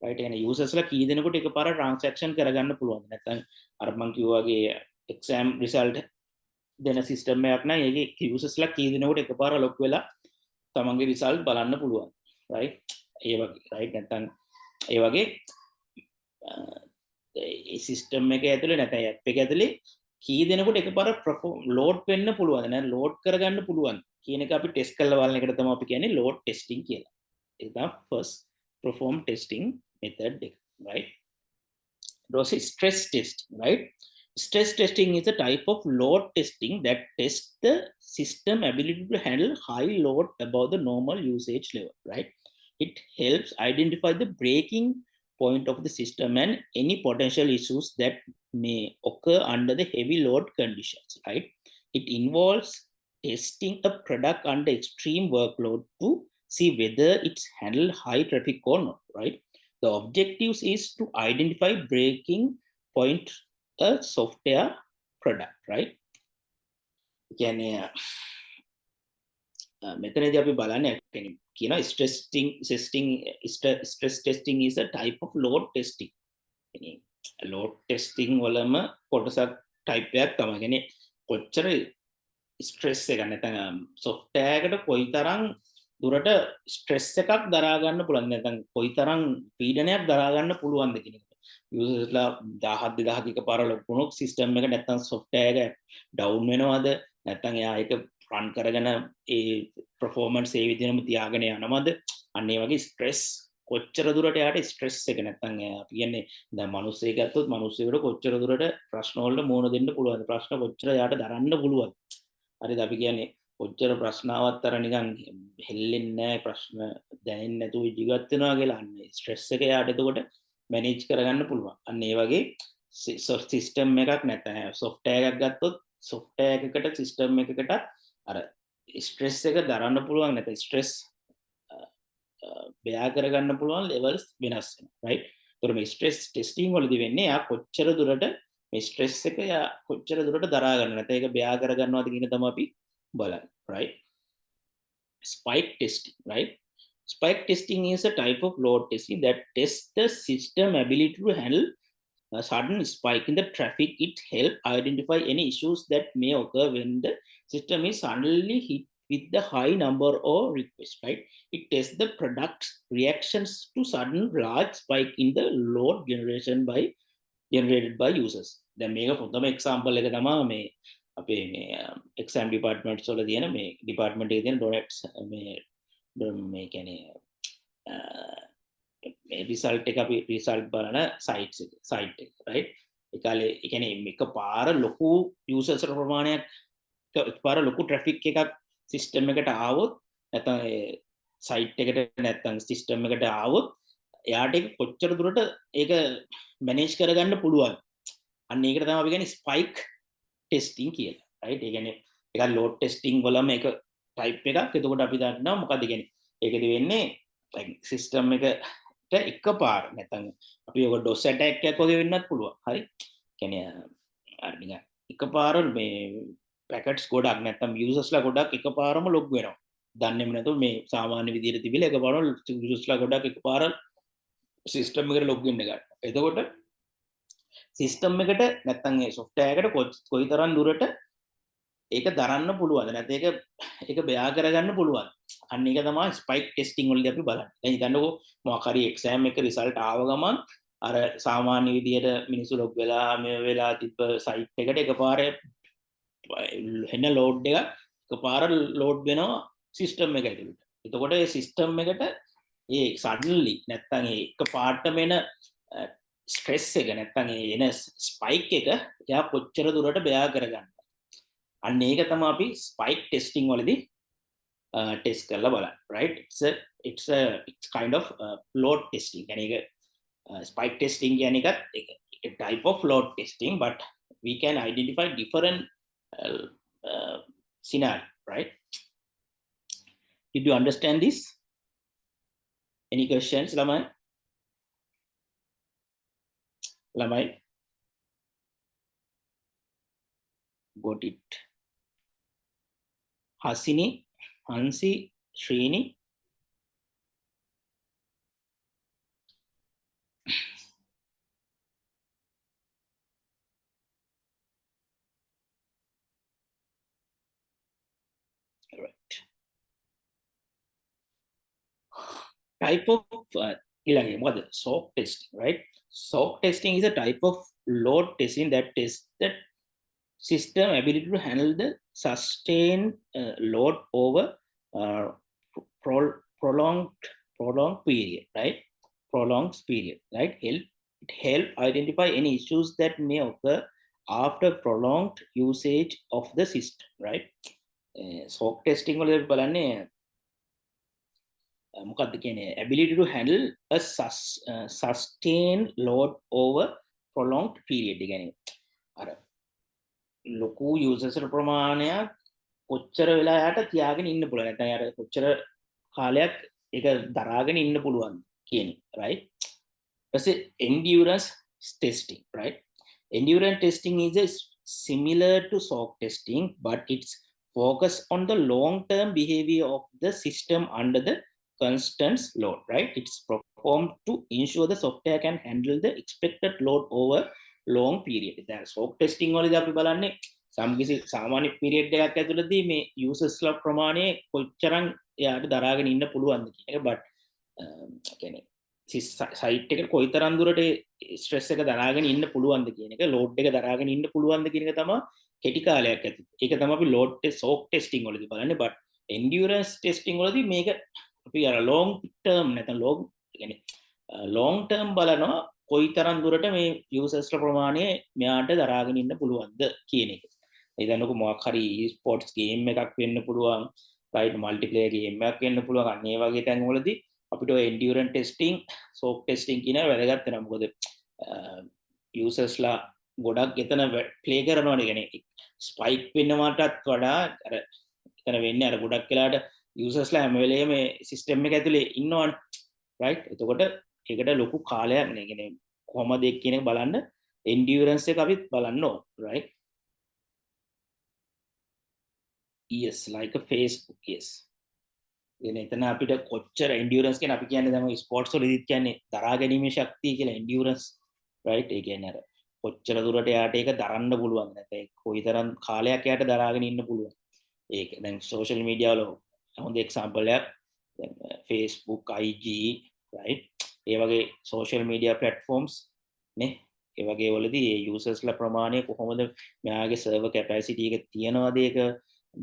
A: right يعني users ලා කී දෙනෙකුට එකපාර transaction කරගන්න පුළුවන් නැත්නම් අර මං කිව්වාගේ exam result දෙන system එකක් නම් ඒකේ users ලා කී දෙනෙකුට එකපාර ලොක් වෙලා තමන්ගේ result බලන්න පුළුවන් right ඒ වගේ right නැත්නම් ඒ වගේ ඒ system එක ඇතුලේ නැත්නම් app එක ඇතුලේ කී දෙනෙකුට එකපාර load වෙන්න පුළුවන්ද නැත්නම් load කරගන්න පුළුවන් කියන එක අපි test කරලා බලන එකට තමයි අපි කියන්නේ load testing කියලා ඒක තමයි first perform testing method right. Those is stress testing right. Stress testing is a type of load testing that tests the system ability to handle high load above the normal usage level right. It helps identify the breaking point of the system and any potential issues that may occur under the heavy load conditions right. It involves testing a product under extreme workload to see whether it's handled high traffic or not right. The objective is to identify breaking point a software product right. කියන්නේ මෙතනදී අපි බලන්නේ කියන stress testing is a type of load testing. load testing වලම කොටසක් type එකක් තමයි. කියන්නේ කොච්චර ස්ට්‍රෙස් එක නැත්නම් software එකට කොයිතරම් දුරට ස්ට්‍රෙස් එකක් දරා ගන්න පුළුවන් නැත්නම් කොයිතරම් පීඩනයක් දරා ගන්න පුළුවන්ද කියන එක. යූසර්ස්ලා 1000 2000 එකපාර ලොකුනොත් සිස්ටම් එක නැත්නම් software එක ඩවුන් වෙනවද නැත්නම් එයා ඒක රන් කරගෙන ඒ performance ඒ විදිහටම තියාගෙන යනවද? අන්න ඒ වගේ ස්ට්‍රෙස් කොච්චර දුරට යාට ස්ට්‍රෙස් එක නැත්නම් අපි කියන්නේ දැන් මිනිස්සෙක් ගත්තොත් මිනිස්සෙකුට කොච්චර දුරට ප්‍රශ්න වලට මුහුණ දෙන්න පුළුවන්ද? ප්‍රශ්න කොච්චර යාට දරන්න පුළුවන්ද? හරිද? අපි කියන්නේ කොච්චර ප්‍රශ්නාවත් අර නිකන් හෙල්ලෙන්නේ නැහැ ප්‍රශ්න දැනෙන්නේ නැතුව ජීවත් වෙනවා කියලා අන්න ස්ට්‍රෙස් එක යාට එතකොට මැනේජ් කරගන්න පුළුවන්. අන්න ඒ වගේ සිස්ටම් එකක් නැත්නම් software එකක් ගත්තොත් software එකකට සිස්ටම් එකකට අර ස්ට්‍රෙස් එක දරන්න පුළුවන් නැත්නම් ස්ට්‍රෙස් බෙයා කරගන්න පුළුවන් levels වෙනස් වෙනවා right. ඒතර මේ ස්ට්‍රෙස් ටෙස්ටිං වලදී වෙන්නේ යා කොච්චර දුරට මේ ස්ට්‍රෙස් එක යා කොච්චර දුරට දරා ගන්න නැත්නම් ඒක බෙයා කරගන්නවද කියන තමයි අපි බලන්නේ right. Spike testing right. Spike testing is a type of load testing that tests the system ability to handle a sudden spike in the traffic. It helps identify any issues that may occur when the system is suddenly hit with the high number of requests, right? It tests the product's reactions to sudden large spike in the load generated by users. දැන් මේක පොතම example එක තමයි මේ අපේ මේ exam departments වල තියෙන මේ department එකේ තියෙන donuts මේ කියන්නේ මේ result එක අපි result බලන site එක right. ඒ කාලේ ඒ කියන්නේ එකපාර ලොකු users ප්‍රමාණයක් එකපාර ලොකු traffic එකක් සිස්ටම් එකට ආවොත් නැත්නම් සයිට් එකට නැත්නම් සිස්ටම් එකට ආවොත් එයාට ඒක කොච්චර දුරට ඒක මැනේජ් කරගන්න පුළුවන්. අන්න ඒකට තමයි අපි කියන්නේ ස්පයික් ටෙස්ටිං කියලා. රයිට්? ඒ කියන්නේ ඒක ලෝඩ් ටෙස්ටිං වලම ඒක ටයිප් එකක්. එතකොට අපි දන්නවා මොකද්ද කියන්නේ. ඒකෙදි වෙන්නේ සිස්ටම් එකට එකපාර නැත්නම් අපි ඔක DOS attack එකක් වගේ වෙන්නත් පුළුවන්. හරි? කියන්නේ අර නිකන් එකපාර මේ පැකට්ස් ගොඩක් නැත්නම් යූසර්ස්ලා ගොඩක් එකපාරම ලොග් වෙනවා. දන්නේම නැතුව මේ සාමාන්‍ය විදිහට තිබිලා එකපාරම යූසර්ස්ලා ගොඩක් එකපාර සිස්ටම් එකට ලොග් වෙන්න ගන්නවා. එතකොට සිස්ටම් එකට නැත්නම් ඒ software එකට කොයිතරම් දුරට ඒක දරන්න පුළුවන්ද නැත්නම් ඒක බෙයා කරගන්න පුළුවන්ද? අන්න ඒක තමයි ස්පයික් ටෙස්ටිං වලදී අපි බලන්නේ. දැන් හිතන්නකෝ මොකක් හරි එක්සෑම් එක රිසල්ට් ආව ගමන් අර සාමාන්‍ය විදිහට මිනිස්සු ලොග් වෙලා මේ වෙලා තිබ්බ සයිට් එකට එකපාරේ එන ලෝඩ් එක එකපාර ලෝඩ් වෙනවා සිස්ටම් එක ඇතුළට. එතකොට ඒ සිස්ටම් එකට ඒ සඩන්ලි නැත්තම් ඒ එකපාරටම එන ස්ට්‍රෙස් එක නැත්තම් ඒ එන ස්පයික් එක එයා කොච්චර දුරට බෙයා කරගන්නද. අන්න ඒක තමයි අපි ස්පයික් ටෙස්ටිං වලදී ටෙස්ට් කරලා බලන්නේ. right. It's kind of load testing. يعني ඒක spike testing කියන්නේ එකත් type of load testing, but we can identify different scenario, right? Did you understand this? Any questions, Lamai? Got it. Hasini, Hansi, Srini. Type of SOAK testing, right? SOAK testing is a type of load testing that tests the system ability to handle the sustained load over prolonged period, right? Prolonged period, right? It help identify any issues that may occur after prolonged usage of the system, right? SOAK testing වල බලන්නේ මොකක්ද කියන්නේ ability to handle a sustained load over prolonged period. කියන්නේ අර ලොකු users ප්‍රමාණයක් කොච්චර වෙලා යාට තියාගෙන ඉන්න පුළුවන් නැත්නම් යාට කොච්චර කාලයක් ඒක දරාගෙන ඉන්න පුළුවන් කියන right. ඊපස්සේ endurance testing, right? Endurance testing is similar to SOAK testing, but it's focused on the long term behavior of the system under the constant load, right? It's performed to ensure the software can handle the expected load over long period. දැන් SOAK testing වලදී අපි බලන්නේ සම්කිසි සාමාන්‍ය period එකක් ඇතුළතදී මේ යූසර්ස්ලා ප්‍රමාණය කොච්චරක් එයාට දරාගෙන ඉන්න පුළුවන්ද කියන එක. බට් කියන්නේ සයිට් එකට කොයිතරම් දුරට ස්ට්‍රෙස් එක දරාගෙන ඉන්න පුළුවන්ද කියන එක, ලෝඩ් එක දරාගෙන ඉන්න පුළුවන්ද කියන එක තමයි කෙටි කාලයක් ඇති. ඒක තමයි අපි ලෝඩ් සෝක් ටෙස්ටිං වලදී බලන්නේ. බට් එන්ඩියුරන්ස් ටෙස්ටිං වලදී මේක අපි අර ලොං ටර්ම් නැත්නම් ලොං ටර්ම් බලනවා කොයිතරම් දුරට මේ යූසර්ස්ලා ප්‍රමාණය මෙයාට දරාගෙන ඉන්න පුළුවන්ද කියන එක. ඉතින්ක මොකක් හරි ස්පෝර්ට්ස් ගේම් එකක් වෙන්න පුළුවන්, රයිට් මල්ටිප්ලේයර් ගේම් එකක් වෙන්න පුළුවන්. අන්න ඒ වගේ තැන් වලදී අපිට ඔය එන්ඩියුරන්ස් ටෙස්ටිං, සෝක් ටෙස්ටිං කියන වැදගත් වෙනවා. මොකද යූසර්ස්ලා ගොඩක් එතන ප්ලේ කරනවානේ. කියන්නේ ස්පයික් වෙනවටත් වඩා අර එතන වෙන්නේ අර ගොඩක් වෙලාට යූසර්ස්ලා හැම වෙලේම මේ සිස්ටම් එක ඇතුලේ ඉන්නවනේ, රයිට්. එතකොට ඒකට ලොකු කාලයක් නේ. කියන්නේ කොහොමද ඒක කියන එක බලන්න එන්ඩියුරන්ස් එක අපිත් බලන්න ඕන, right. yes like a Facebook, yes. එතන අපිට කොච්චර එන්ඩියුරන්ස් කියන අපි කියන්නේ දැන් ස්පෝර්ට්ස් වලදීත් කියන්නේ දරා ගැනීමේ ශක්තිය කියලා එන්ඩියුරන්ස්, රයිට්. ඒ කියන්නේ අර කොච්චර දුරට යාට ඒක දරන්න පුළුවන් නැත්නම් කොයිතරම් කාලයක් යාට දරාගෙන ඉන්න පුළුවන්. ඒක දැන් සෝෂල් මීඩියා වල හොඳ එක්සැම්පල් එකක් දැන් Facebook, IG, රයිට්. ඒ වගේ සෝෂල් මීඩියා ප්ලැට්ෆෝම්ස් නේ. ඒ වගේ වලදී ඒ යූසර්ස්ලා ප්‍රමාණය කොහොමද, මෙයාගේ සර්වර් කැපැසිටි එක තියනවාද ඒක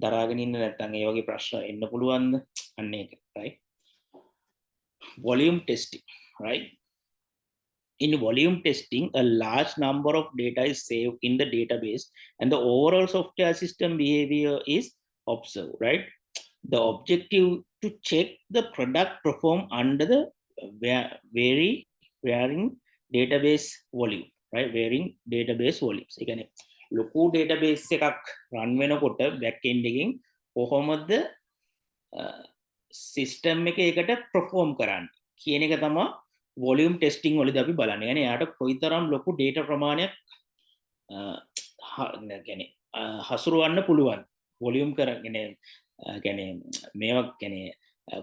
A: දරාගෙන ඉන්න, නැත්නම් ඒ වගේ ප්‍රශ්න එන්න පුළුවන්ද, අන්න ඒක, right. Volume testing, right. In volume testing, a large number of data is saved in the database and the overall software system behavior is observed, right. The objective to check the product perform under the varying database volume, right. Varying database volumes. ඒ කියන්නේ ලොකු database එකක් run වෙනකොට back end එකකින් කොහොමද system එක ඒකට perform කරන්නේ කියන එක තමයි volume testing වලදී අපි බලන්නේ. يعني යාට කොයිතරම් ලොකු data ප්‍රමාණයක් කියන්නේ හසුරවන්න පුළුවන් volume කරගෙන, කියන්නේ මේවා කියන්නේ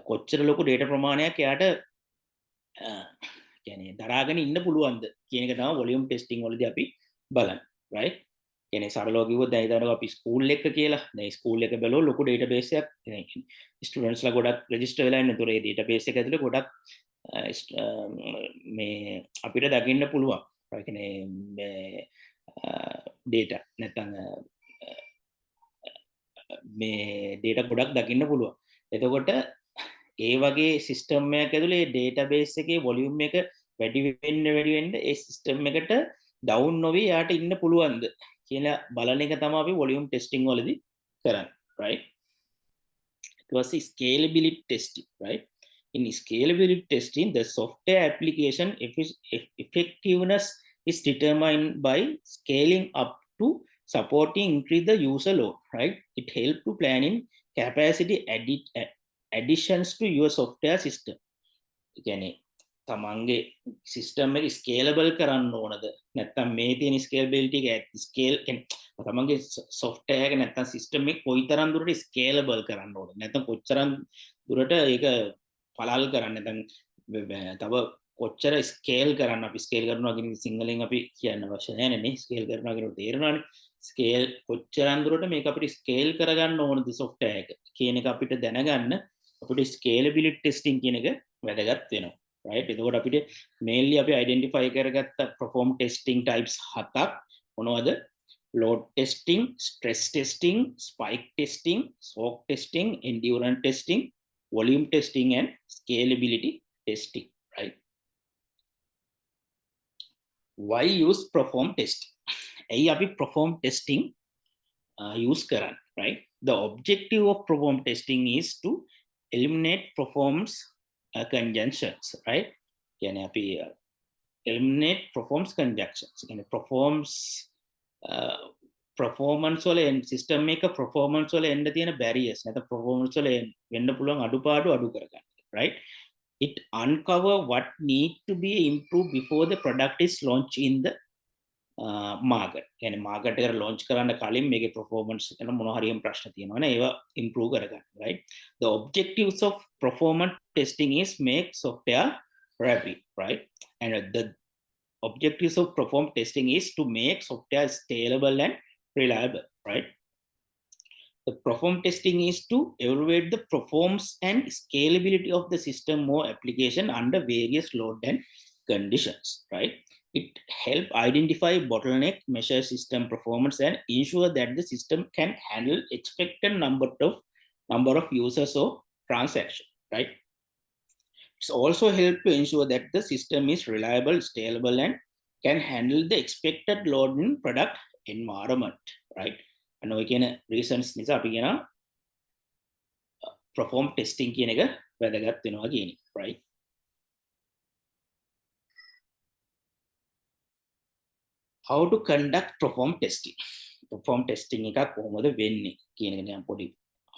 A: කොච්චර ලොකු data ප්‍රමාණයක් යාට කියන්නේ දරාගෙන ඉන්න පුළුවන්ද කියන එක තමයි volume testing වලදී අපි බලන්නේ, right. කියන්නේ සරලව කිව්වොත් දැන් හිතන්නකෝ අපි ස්කූල් එක කියලා. දැන් ස්කූල් එක බැලුවොත් ලොකු ඩේටාබේස් එකක්. ස්ටුඩන්ට්ස්ලා ගොඩක් රෙජිස්ටර් වෙලා ඉන්න. ඒතොර ඒ ඩේටාබේස් එක ඇතුලේ ගොඩක් මේ අපිට දකින්න පුළුවන්. ඒ කියන්නේ මේ data නැත්නම් මේ data ගොඩක් දකින්න පුළුවන්. එතකොට ඒ වගේ සිස්ටම් එකක් ඇතුලේ ඩේටාබේස් එකේ වොලියුම් එක වැඩි වෙන්න ඒ සිස්ටම් එකට ඩවුන් නොවි යාට ඉන්න පුළුවන්ද කියලා බලන එක තමයි අපි වොලියුම් ටෙස්ටිං වලදී කරන්නේ, right. It was scalability testing, right. In scalability testing, the software application effectiveness is determined by scaling up to supporting increase the user load, right. It helps to planning capacity additions to your software system. කියන්නේ තමන්ගේ system එක scalable කරන්න ඕනද නැත්නම් මේ තියෙන ස්කේලබිලිටි එක scale කියන්නේ තමන්ගේ software එක නැත්නම් සිස්ටම් එක කොයිතරම් දුරට ස්කේලබල් කරන්න ඕනද නැත්නම් කොච්චරම් දුරට ඒක පළල් කරන්න නැත්නම් තව කොච්චර ස්කේල් කරන්න. අපි ස්කේල් කරනවා කියන සිංහලෙන් අපි කියන්න අවශ්‍ය නැහැ නේ. ස්කේල් කරනවා කියනකොට තේරෙනවානේ. ස්කේල් කොච්චරම් දුරට මේක අපිට ස්කේල් කරගන්න ඕනද software එක කියන එක අපිට දැනගන්න අපිට scalability testing කියන එක වැදගත් වෙනවා, right. එතකොට අපිට mainly අපි identify කරගත්ත perform testing types 7ක් මොනවද? load testing, stress testing, spike testing, soak testing, endurance testing, volume testing and scalability testing, right. Why use perform testing? ඇයි අපි perform testing use කරන්නේ, right. The objective of perform testing is to eliminate performance conjunctions, right. කියන්නේ අපි eliminate performance conjunctions. කියන්නේ performance වල system එක performance වල එන්න තියෙන barriers නැත්නම් performance වල වෙන්න පුළුවන් අඩුපාඩු අඩු කරගන්න, right. It uncover what need to be improved before the product is launched in the market. කියන්නේ market එකට launch කරන්න කලින් මේකේ performance එක මොන හරියම් ප්‍රශ්න තියෙනවනේ ඒවා improve කරගන්න, right. The objectives of performance testing is make software rapid, right. And the objectives of perform testing is to make software scalable and reliable. right? The perform testing is to evaluate the performance and scalability of the system or application under various load and conditions, right? It help identify bottleneck, measure system performance, and ensure that the system can handle expected number of users or transactions, right? It's also help to ensure that the system is reliable, scalable, and can handle the expected load in product environment, right? And we can reasons nisa අපි කියන perform testing කියන එක වැදගත් වෙනවා කියන එක, right? How to conduct perform testing? Perform testing එකක් කොහොමද වෙන්නේ කියන එක නිකන් පොඩි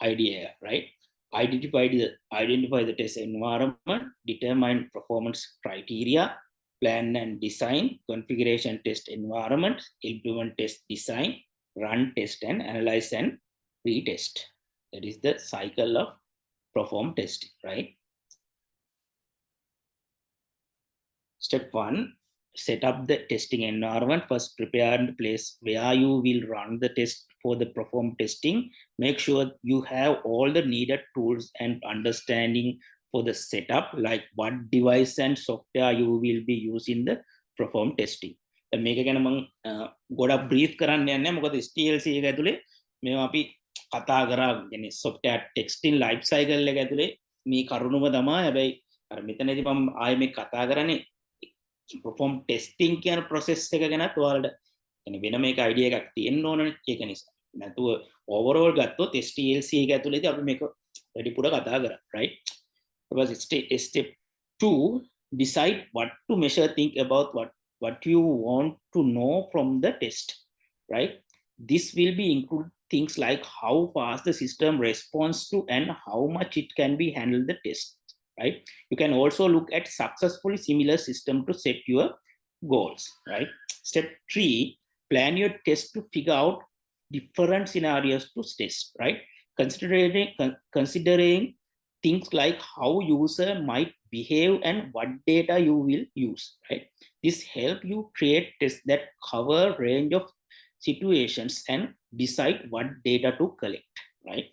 A: idea එක, right? Identify the test environment, determine performance criteria, plan and design configuration test environment, implement test design, run test and analyze and retest. That is the cycle of perform testing, right? Step 1, set up the testing environment. First, prepare the place where you will run the test for the perform testing. Make sure you have all the needed tools and understanding for the setup, like what device and software you will be using the perform testing. මේක ගැන මම ගොඩක් brief කරන්න යන්නේ මොකද STLC එක ඇතුලේ මේවා අපි කතා කරා يعني software testing life cycle එක ඇතුලේ මේ කරුණුම තමයි හැබැයි අර මෙතනදී මම ආයේ මේ කතා කරන්නේ perform testing කියන process එක ගැනත් ඔයාලට يعني වෙනම එක idea එකක් තියෙන්න ඕනනේ ඒක නිසා නැතුව overall ගත්තොත් STLC එක ඇතුලේදී අපි මේක වැඩිපුර කතා කරා right because step 2 decide what to measure think about what you want to know from the test right this will be include things like how fast the system responds to and how much it can be handle the test right you can also look at successfully similar system to set your goals right step 3 plan your test to figure out different scenarios to test right considering things like how user might behave and what data you will use right this help you create tests that cover range of situations and decide what data to collect right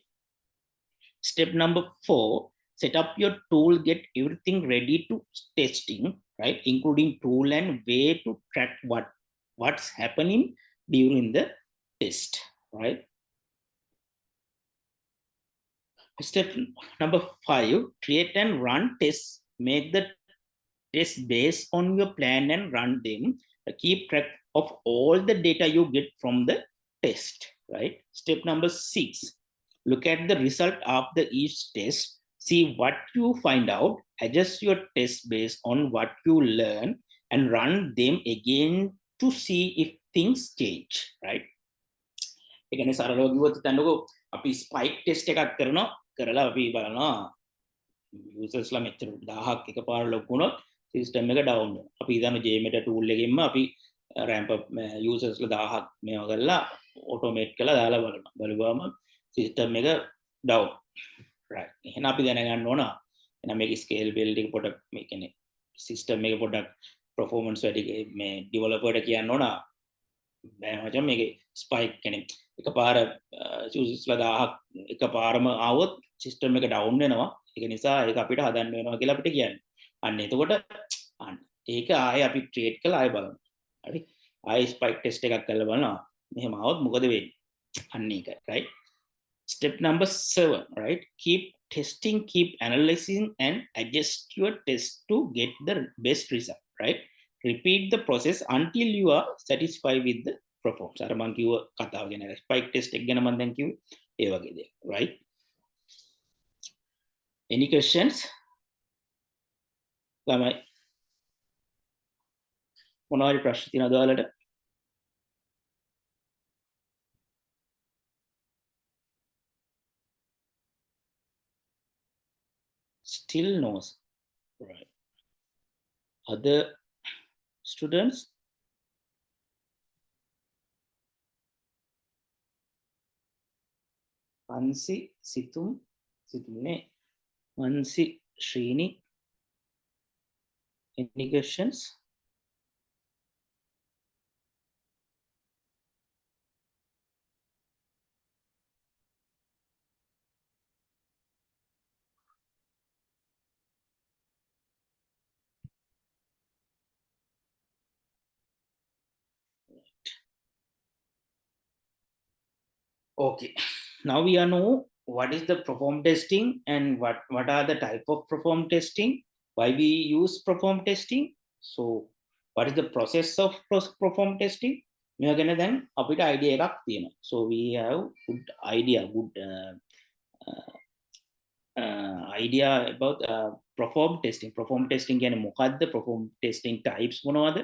A: step number 4 set up your tool get everything ready to testing right including tool and way to track what's happening during the test right step number 5 create and run tests make the test based on your plan and run them keep track of all the data you get from the test right step number 6 look at the result after each test see what you find out adjust your test based on what you learn and run them again to see if things change right ඒ කියන්නේ සරලව කිව්වොත් හිතන්නකෝ අපි spike test එකක් කරනවා කරලා අපි බලනවා යූසර්ස්ලා මෙච්චර 1000ක් එකපාර ලොක් වුණොත් සිස්ටම් එක ඩවුන් වෙනවා. අපි හිතන JMeter tool එකෙන්ම අපි ramp up යූසර්ස්ලා 1000ක් මේවා කරලා ඔටෝමේට් කරලා දාලා බලනවා. බලුවාම සිස්ටම් එක ඩවුන්. right. එහෙනම් අපි දැනගන්න ඕන එහෙනම් මේක ස්කේලබිලිටි එක පොඩක් මේ කියන්නේ සිස්ටම් එක පොඩක් performance වැඩි මේ ඩෙවලොපර්ට කියන්න ඕන බෑ මචං මේකේ ස්පයික් කියන්නේ එකපාර යූසර්ස්ලා 1000ක් එකපාරම ආවොත් සිස්ටම් එක ඩවුන් වෙනවා. ඒක නිසා ඒක අපිට හදන්න වෙනවා කියලා අපිට කියන්නේ. අන්න එතකොට අන්න ඒක ආයෙ අපි ක්‍රියේට් කරලා ආයෙ බලමු. හරි. ආයෙ ස්පයික් ටෙස්ට් එකක් කරලා බලනවා. මෙහෙම આવොත් මොකද වෙන්නේ? අන්න ඒක right. Step number 7 right. Keep testing, keep analyzing and adjust your test to get the best result right. Repeat the process until you are satisfied with the performance. අර මම කිව්ව කතාව ගැන ස්පයික් ටෙස්ට් එක ගැන මම දැන් කිව්වේ ඒ වගේ දෙයක් right. Any questions? ළමයි මොනවාරි ප්‍රශ්න තියෙනවද ඔයාලට? Still no. Right. Other students? Ansi, Situmne, Mansi, Srini. Any questions? Okay, now we are know what is the perform testing and what are the type of perform testing, why we use perform testing. So what is the process of perform testing? We are gonna then අපිට idea එකක් තියෙනවා. So we have good idea, good idea about perform testing. Perform testing කියන්නේ මොකද්ද? Perform testing types මොනවද?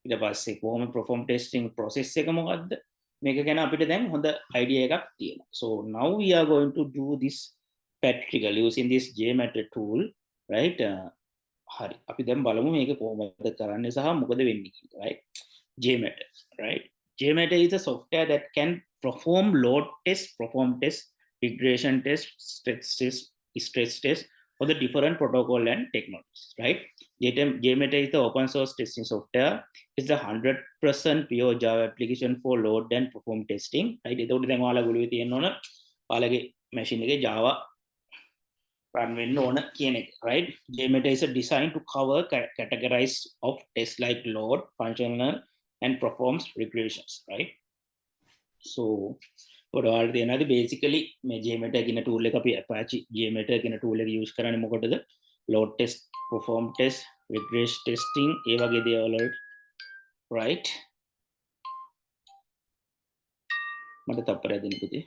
A: ඊට පස්සේ කොහොම perform testing process එක මොකද්ද? මේක ගැන අපිට දැන් හොඳ idea එකක් තියෙනවා. So now we are going to do this practical using this JMeter tool, right? හරි. අපි දැන් බලමු මේක කොහොමද කරන්නේ සහ මොකද වෙන්නේ කියලා, right? JMeter, right? JMeter is a software that can perform load test, perform test, regression test, stress test for the different protocol and technologies, right? JMeter is the open source testing software. It's the 100% pure Java application for load and perform testing, right? එතකොට දැන් ඔයාලා ගොළුවේ තියෙන්න ඕන ඔයාලගේ machine එකේ Java run වෙන්න ඕන කියන එක, right? JMeter is a design to cover categories of tests like load, functional and performs regressions, right? So ඔයාලට තේරෙනවද basically මේ JMeter කියන tool එක අපි Apache JMeter කියන tool එක use කරන්නේ මොකටද? Load test, perform test, regression testing ඒ වගේ දේවල් වලට, right? මට තප්පරයක් දෙන්න පුතේ.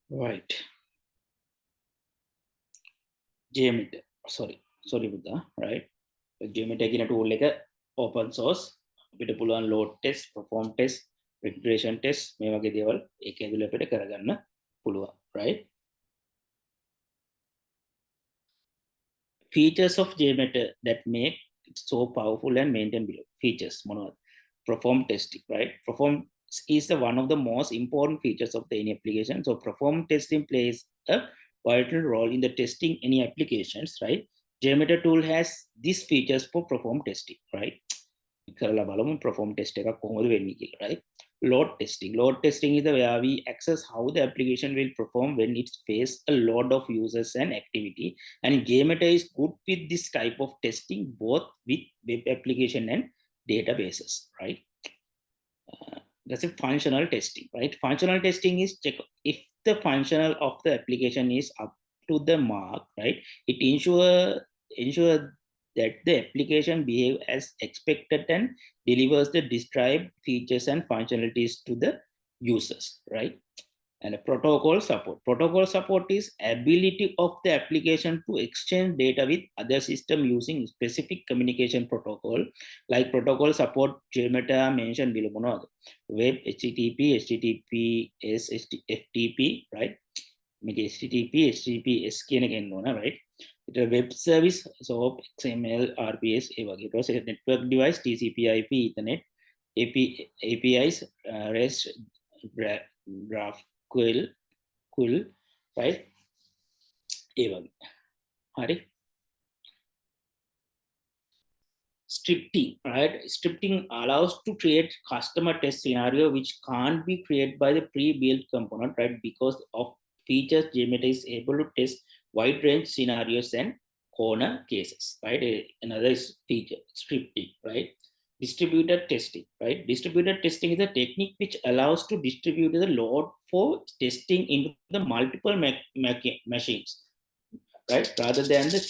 A: Right. JMeter. Sorry පුතා, right? JMeter කියන tool එක open source. අපිට පුළුවන් load test, perform test, regression test මේ වගේ දේවල් ඒක ඇතුළේ අපිට කරගන්න පුළුවන්, right? Features of JMeter that make it so powerful and maintain below. Features, මොනවද? Perform testing, right? Perform is the one of the most important features of the any application. So perform testing plays a vital role in the testing any applications, right? JMeter tool has these features for perform testing, right? කරලා බලමු perform test එකක් කොහොමද වෙන්නේ කියලා, right? Load testing. Load testing is the where we access how the application will perform when it face a load of users and activity. And JMeter is good with this type of testing, both with web application and databases, right? That's a functional testing, right? Functional testing is check if the functional of the application is up to the mark, right? It ensure that the application behave as expected and delivers the described features and functionalities to the users, right? And a protocol support. Protocol support is ability of the application to exchange data with other system using specific communication protocol, like protocol support JMeter mentioned below. Web, HTTP, HTTPS, FTP, right? Make HTTP, HTTPS right? It's a web service, so XML, RPS, network device, TCP/IP, Ethernet, APIs, REST, GraphQL, right? Scripting, right? Scripting allows to create customer test scenario which can't be created by the pre-built component, right? Because of features, JMeter is able to test wide range scenarios and corner cases, right? Another is feature scripting, right? Distributed testing, right? Distributed testing is a technique which allows to distribute the load for testing into the multiple machines, right? Rather than the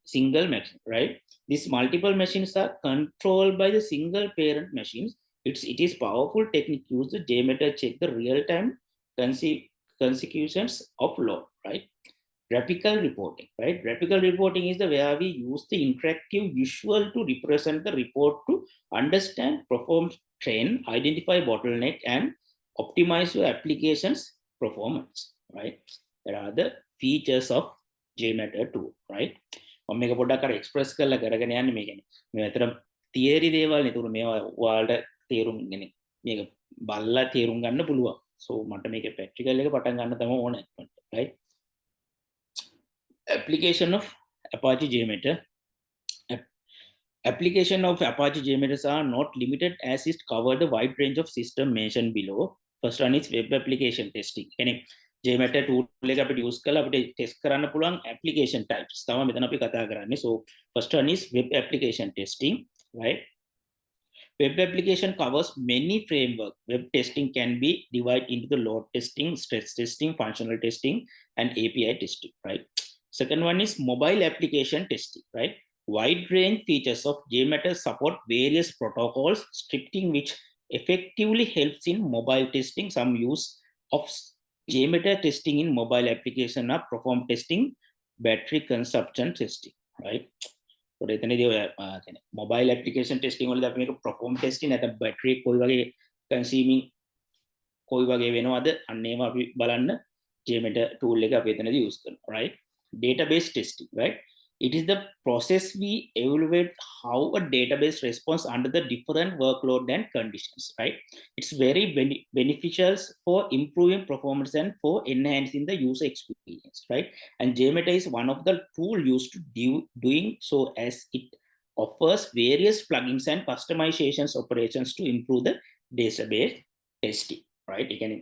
A: single machine, right? These multiple machines are controlled by the single parent machines. It is powerful technique used to JMeter check the real-time consecutions of load, right? graphical reporting, right? Graphical reporting is the where we use the interactive visual to represent the report to understand, perform, train, identify bottleneck, and optimize your application's performance, right? There are the features of JMeter tool, right? මම මේක පොඩ්ඩක් අර express කරලා කරගෙන යන්නේ මේ කියන්නේ මේ අතර තියරි දේවල් නේ. මේවා ඔයාලට තේරුම් ගන්න මේක බලලා තේරුම් ගන්න පුළුවන්. සෝ මට මේකේ ප්‍රැක්ටිකල් එක පටන් ගන්න තමයි ඕනේ, right? Application of Apache JMeter. Application of Apache JMeters are not limited as it covers the wide range of system mentioned below. First one is web application testing. JMeter tool එක අපිට use කරලා අපිට test කරන්න පුළුවන් application types තමයි මෙතන අපි කතා කරන්නේ. So first one is web application testing, right? Web application covers many frameworks. Web testing can be divided into the load testing, stress testing, functional testing, and API testing, right? Second one is mobile application testing, right? Wide range features of JMeter support various protocols, scripting which effectively helps in mobile testing. Some use of JMeter testing in mobile application are perform testing, battery consumption testing, right? So එතනදී ඔය mobile application testing වලදී අපි මේක perform testing නැත්නම් battery කොයි වගේ consuming කොයි වගේ වෙනවද අන්න ඒවා අපි බලන්න JMeter tool එක අපි එතනදී use කරනවා, right? Database testing, right? It is the process we evaluate how a database responds under the different workload and conditions, right? It's very beneficial for improving performance and for enhancing the user experience, right? And JMeter is one of the tools used to doing so, as it offers various plugins and customizations operations to improve the database testing, right? You can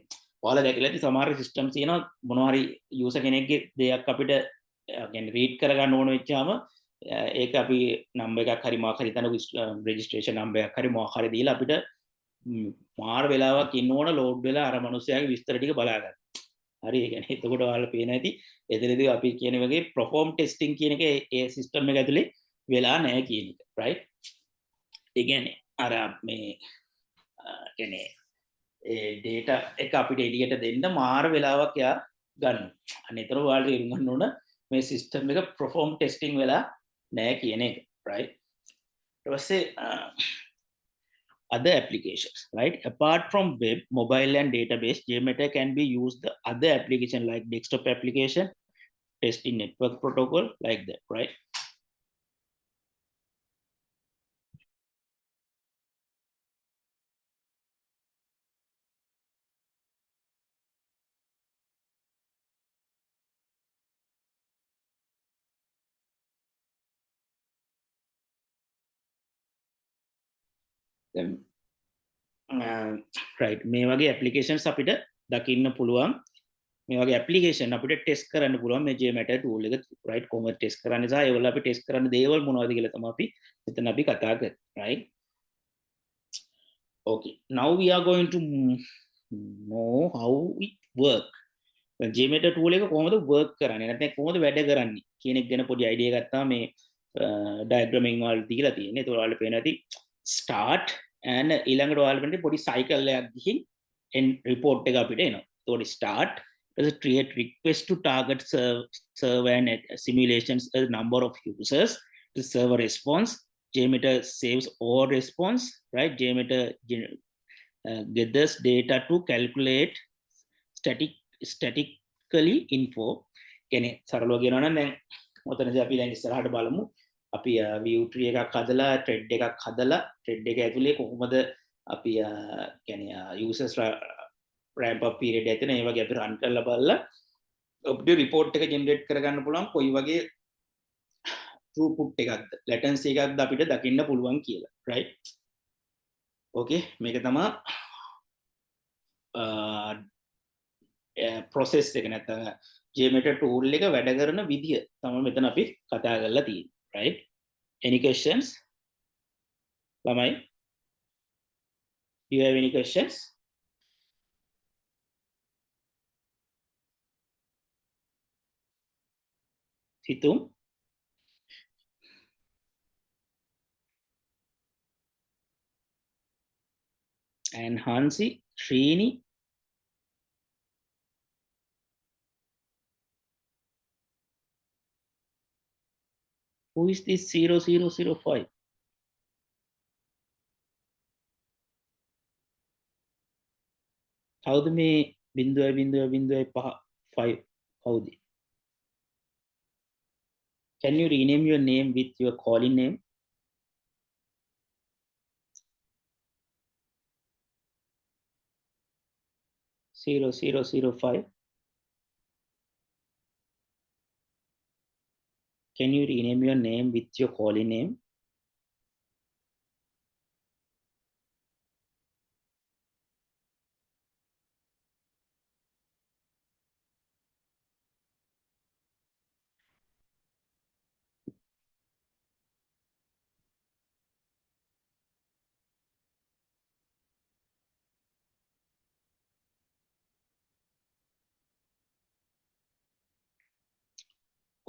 A: ඔයාලා දැකලා ඇති සමහර systems තියෙනවා මොනවා හරි user කෙනෙක්ගේ දෙයක් අපිට කියන්නේ රීඩ් කරගන්න ඕන වෙච්චාම ඒක අපි නම්බර් එකක් හරි මොකක් හරි තන රෙජිස්ට්‍රේෂන් නම්බර් එකක් හරි මොකක් හරි දීලා අපිට මාර වෙලාවක් ඉන්න ඕන ලෝඩ් වෙලා අර මිනිස්සයාගේ විස්තර ටික බලා ගන්න. හරි ඒ කියන්නේ එතකොට ඔයාලා පේන ඇති එතනදී අපි කියන වගේ perform testing කියන එක ඒ සිස්ටම් එක ඇතුලේ වෙලා නැහැ කියන එක, right? ඒ කියන්නේ අර මේ කියන්නේ data එක අපිට එළියට දෙන්න මාර වෙලාවක් යා ගන්න. අනේතර ඔයාලට ඉන්න ගන්න ඕන මේ සිස්ටම් එක perform testing වෙලා නැහැ කියන එක, right? ඊට පස්සේ other applications, right? Apart from web, mobile, and database, JMeter can be used the other application like desktop application, testing network protocol, like that, right? Then, right, මේ වගේ applications අපිට දකින්න පුළුවන්. මේ වගේ application අපිට test කරන්න පුළුවන් මේ JMeter tool එක, right? කොහොමද test කරන්නේ සහ ඒවල අපි test කරන්න දේවල් මොනවද කියලා තමයි අපි මෙතන අපි කතා කරන්නේ, right? Okay, now we are going to know how it work. JMeter tool එක කොහොමද work කරන්නේ නැත්නම් කොහොමද වැඩ කරන්නේ කියන එක ගැන පොඩි idea එකක් තමයි මේ diagramming වල දීලා තියෙන්නේ. ඒක ඔයාලට පේනවා ඇති start and ඊළඟට ඔයාලට පේන්නේ පොඩි cycle එකක් ගිහින් end report එක අපිට එනවා. ඒකට start is a create request to target server and simulations a number of users. The server response, JMeter saves all response, right? JMeter gathers data to calculate statically info. කියන්නේ සරලව කියනවා නම් දැන් ඔතනදී අපි දැන් ඉස්සරහට බලමු අපි view tree එකක් හදලා thread එකක් හදලා thread එක ඇතුලේ කොහොමද අපි කියන්නේ users ramp up period එක නේ වගේ අපි run කරලා බලලා අපිට report එක generate කරගන්න පුළුවන් කොයි වගේ throughput එකක්ද latency එකක්ද අපිට දකින්න පුළුවන් කියලා, right? okay, මේක තමයි process එක නැත්නම් JMeter tool එක වැඩ කරන විදිය තමයි මෙතන අපි කතා කරලා තියෙන්නේ, right? Any questions? ළමයි, do you have any questions? Situm? And Hansi, Srini, Who is this 0005? කවුද මේ 0.0.5 කවුද? Can you rename your name with your calling name? Zero zero zero five. Can you rename your name with your calling name?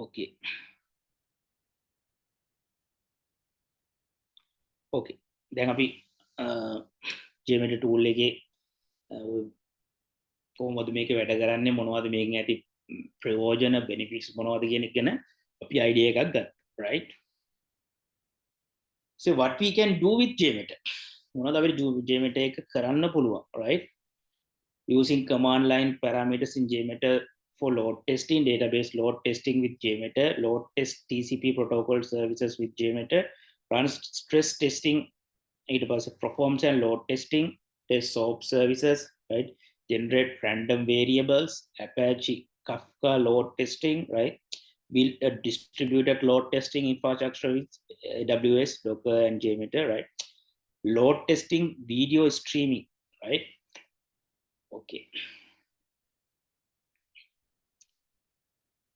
A: Okay. Okay. දැන් අපි Geometry tool එකේ කොහොමද මේක වැඩ කරන්නේ මොනවද මේකෙන් ඇති ප්‍රයෝජන benefits මොනවද කියන එක ගැන අපි idea එකක් ගත්තා, right? So what we can do with Geometry? මොනවද අපිට Geometry එක කරන්න පුළුවන්, right? Using command line parameters in Geometry for load testing, database load testing with Geometry, load test TCP protocol services with Geometry, run stress testing, it was performs and load testing, test SOAP services, right? Generate random variables, Apache Kafka load testing, right? Build a distributed load testing infrastructure with AWS, Docker, and Geometry, right? Load testing video streaming, right? Okay.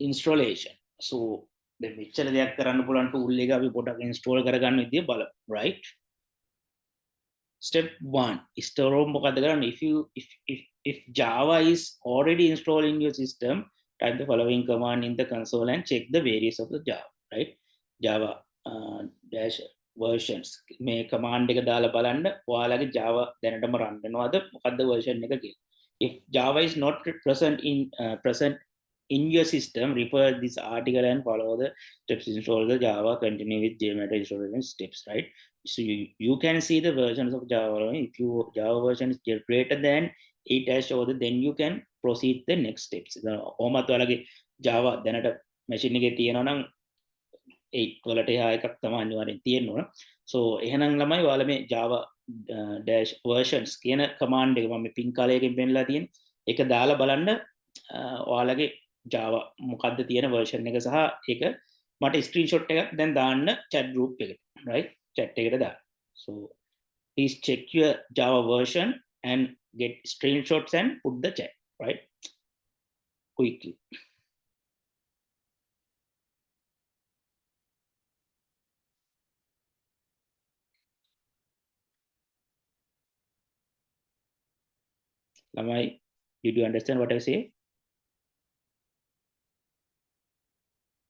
A: Installation. So දැන් මෙච්චර දෙයක් කරන්න පුළුවන් tool එක අපි පොඩක් install කරගන්න විදිය බලමු, right? Step 1, install මොකද කරන්නේ? If Java is already installed in your system, type the following command in the console and check the various of the Java, right? Java dash versions මේ command එක දාලා බලන්න ඔයාලගේ Java දැනටම run වෙනවද මොකද්ද version එක කියලා. If Java is not present in your system, refer this article and follow the steps, install the Java, continue with Geometry installation steps, right? So you can see the versions of Java. If you Java version is greater than 8 as shown, then you can proceed the next steps. ඕමත් ඔයාලගේ Java දැනට machine එකේ තියෙනවා නම් 8 වලට එහා එකක් තමයි අනිවාර්යෙන් තියෙන්න ඕන. So එහෙනම් ළමයි ඔයාලා මේ Java dash versions කියන command එක මම pink color එකෙන් පෙන්නලා තියෙන. ඒක දාලා බලන්න ඔයාලගේ Java මොකද්ද තියෙන version එක සහ ඒක මට screenshot එකක් දැන් දාන්න chat group එකට, right? Chat එකට දාන්න. So please check your Java version and get screenshots and put the chat, right? Quickly. Lamai, did you understand what I say?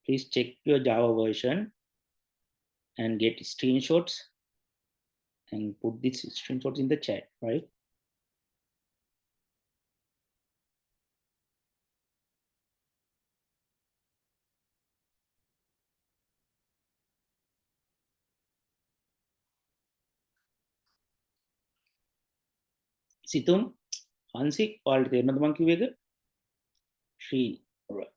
A: Please check your Java version and get screenshots and put these screenshots in the chat, right? Situm, Hansi, all the another monkey wigger? She, all right.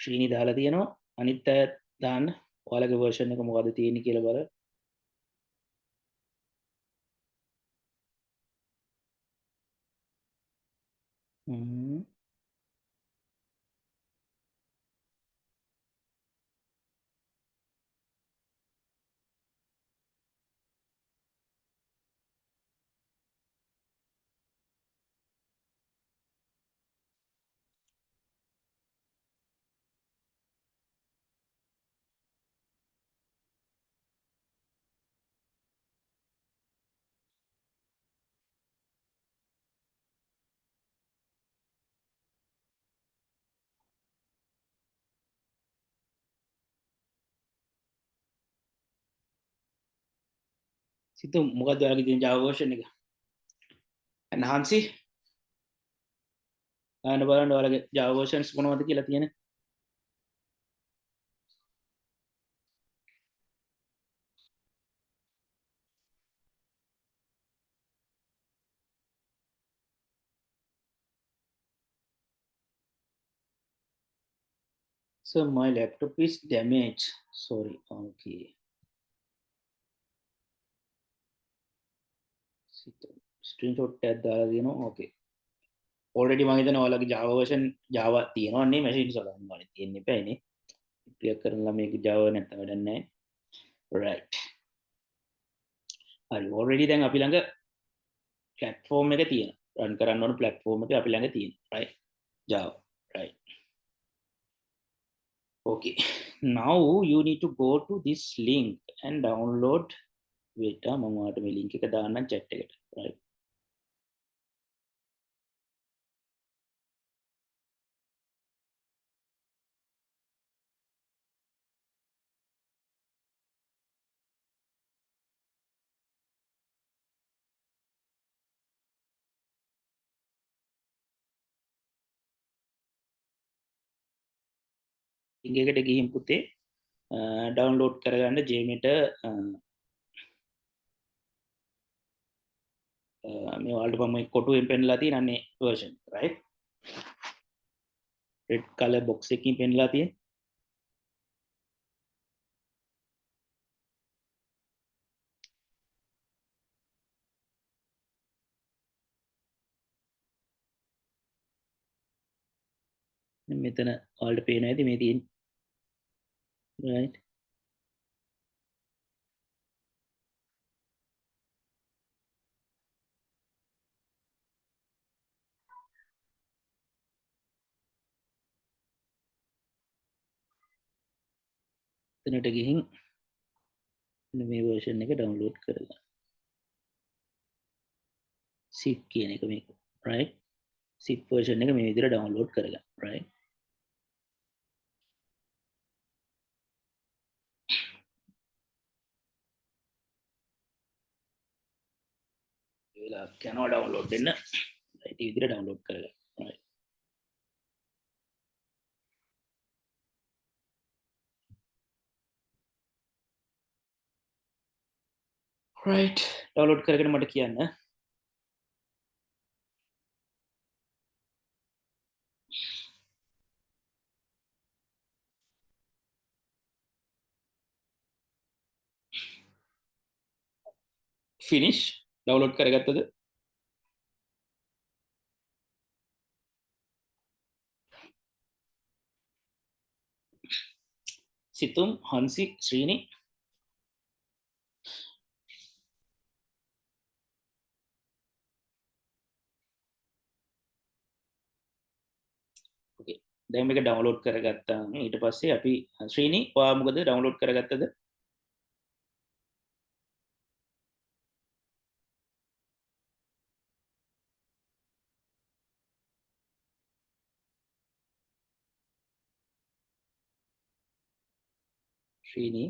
A: ශ්‍රීනි දාලා තියෙනවා අනිත් අය දාන්න ඔයාලගේ version එක මොකද්ද තියෙන්නේ කියලා බලන්න. සිතුම් මොකක්ද ඔයාලගේ තියෙන Java version එක? Nancy බලන්න ඔයාලගේ Java versions මොනවද කියලා තියෙන්නේ? So my laptop is damaged. Sorry. Okay. Screenshot එකක් දාලා දෙනවා. Okay. Already මම හිතනවා ඔයාලගේ Java version Java තියෙනවන්නේ machine වල අනිවාර්යෙන් තියෙන්න එපානේ. ක්ලියර් කරලා මේක Java නැත්නම් වැඩක් නැහැ. Right. හරි. Already දැන් අපි ළඟ platform එක තියෙනවා. run කරන්න ඕන platform එක අපි ළඟ තියෙනවා. Right. Java. Right. Okay. Now you need to go to this link and download. Wait, මම ඔයාලට මේ link එක දාන්නම් chat එකට. Right. link එකට ගිහින් පුතේ download කරගන්න JMeter මේ ඔයාලට මම කොටුවෙන් පෙන්නලා තියෙනන්නේ version right red color box එකකින් පෙන්නලා තියෙන්නේ මෙතන ඔයාලට පේනවා ඇති මේ තියෙන්නේ right එතනට ගිහින් මේ version එක download කරගන්න zip කියන එක මේක right zip version එක මේ විදිහට download කරගන්න right ඒ වෙලාවට යනවා download වෙන්න right මේ විදිහට download කරගන්න right right download කරගෙන මට කියන්න finish download කරගත්තද සිතුම් හන්සි ශ්‍රීනි okay දැන් මේක download කරගත්තා ඊට පස්සේ අපි ශ්‍රීනි ඔයා මොකද download කරගත්තද ශ්‍රීනි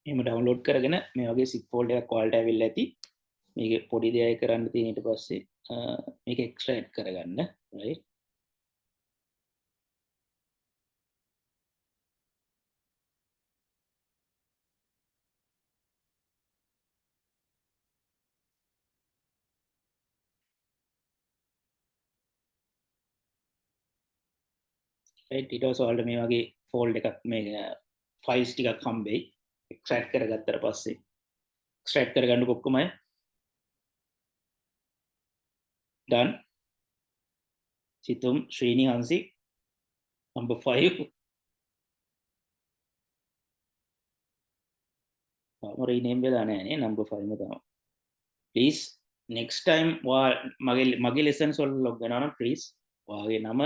A: එහෙම ඩවුන්ලෝඩ් කරගෙන මේ වගේ zip folder එකක් ඔයාලට ඇවිල්ලා ඇති. මේක පොඩි දෙයක් කරන්න තියෙන ඊට පස්සේ මේක එක්ස්ට්‍රැක්ට් කරගන්න right right ඊට පස්සේ ඔයාලට මේ වගේ folder එකක් මේ files ටිකක් හම්බෙයි එක්ස්ට්‍රැක්ට් කරගත්තට පස්සේ එක්ස්ට්‍රැක්ට් කරගන්න කොක්කම done සිතුම් ශ්‍රීනි හංසි number 5 රීනේම් වෙලා නැහැ නේ නම්බර් 5ම තමයි. ප්ලීස් නෙක්ස්ට් ටයිම් මගේ ලෙසන්ස් වල ලොග් වෙනවා නම් ප්ලීස් ඔයාගේ නම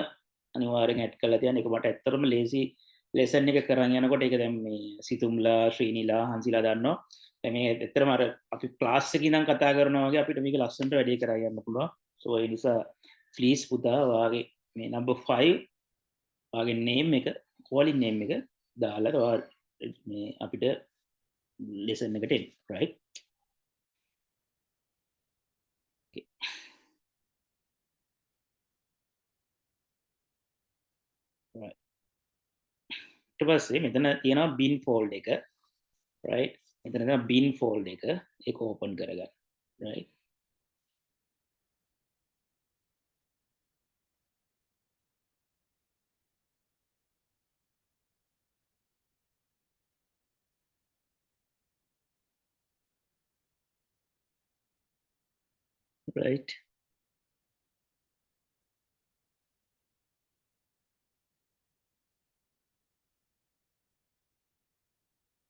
A: අනිවාර්යෙන් ඇඩ් කරලා තියන්න. ඒක මට ඇත්තටම ලේසි ලෙසන් එක කරන් යනකොට ඒක දැන් මේ සිතුම්ලා ශ්‍රීනිලා හංසිලා දන්නවා. දැන් මේ ඇත්තටම අර අපි ක්ලාස් එකේ ඉඳන් කතා කරනවා වගේ අපිට මේක ලස්සනට වැඩේ කරා යන්න පුළුවන්. සෝ ඒ නිසා ප්ලීස් පුතා ඔයාගේ මේ නම්බර් 5 ඔයාගේ නේම් එක කෝලින් නේම් එක දාලා ඔයා මේ අපිට ලෙසන් එකට එන්න right. Okay. right. ඊට පස්සේ මෙතන තියෙනවා bin fold එක right. මෙතන තියෙනවා bin fold එක ඒක ඕපන් කරගන්න right. right.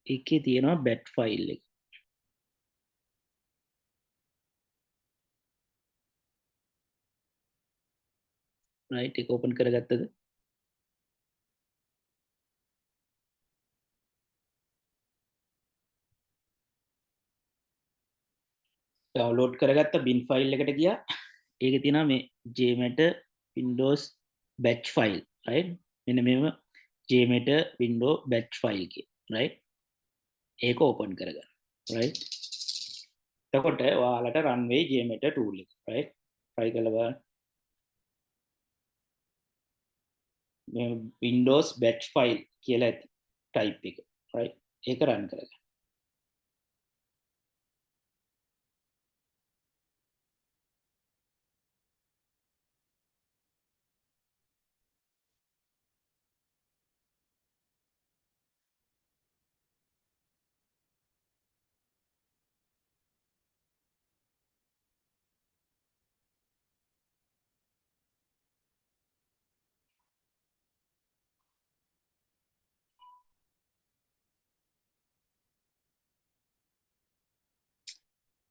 A: ඒකේ තියෙනවා bat file එක right. ඒක ඕපන් කරගත්තද ඩවුන්ලෝඩ් කරගත්ත bin file එකට ගියා. ඒකේ තියෙනවා මේ jmeter windows batch file right. මෙන්න මේව jmeter window batch file කිය right. ඒක ඕපන් කරගන්න right. එතකොට ඔයාලට run වෙයි jmeter tool එක right. try කරලා බලන්න මේ windows batch file කියලා ඇති type එක right. ඒක run කරගන්න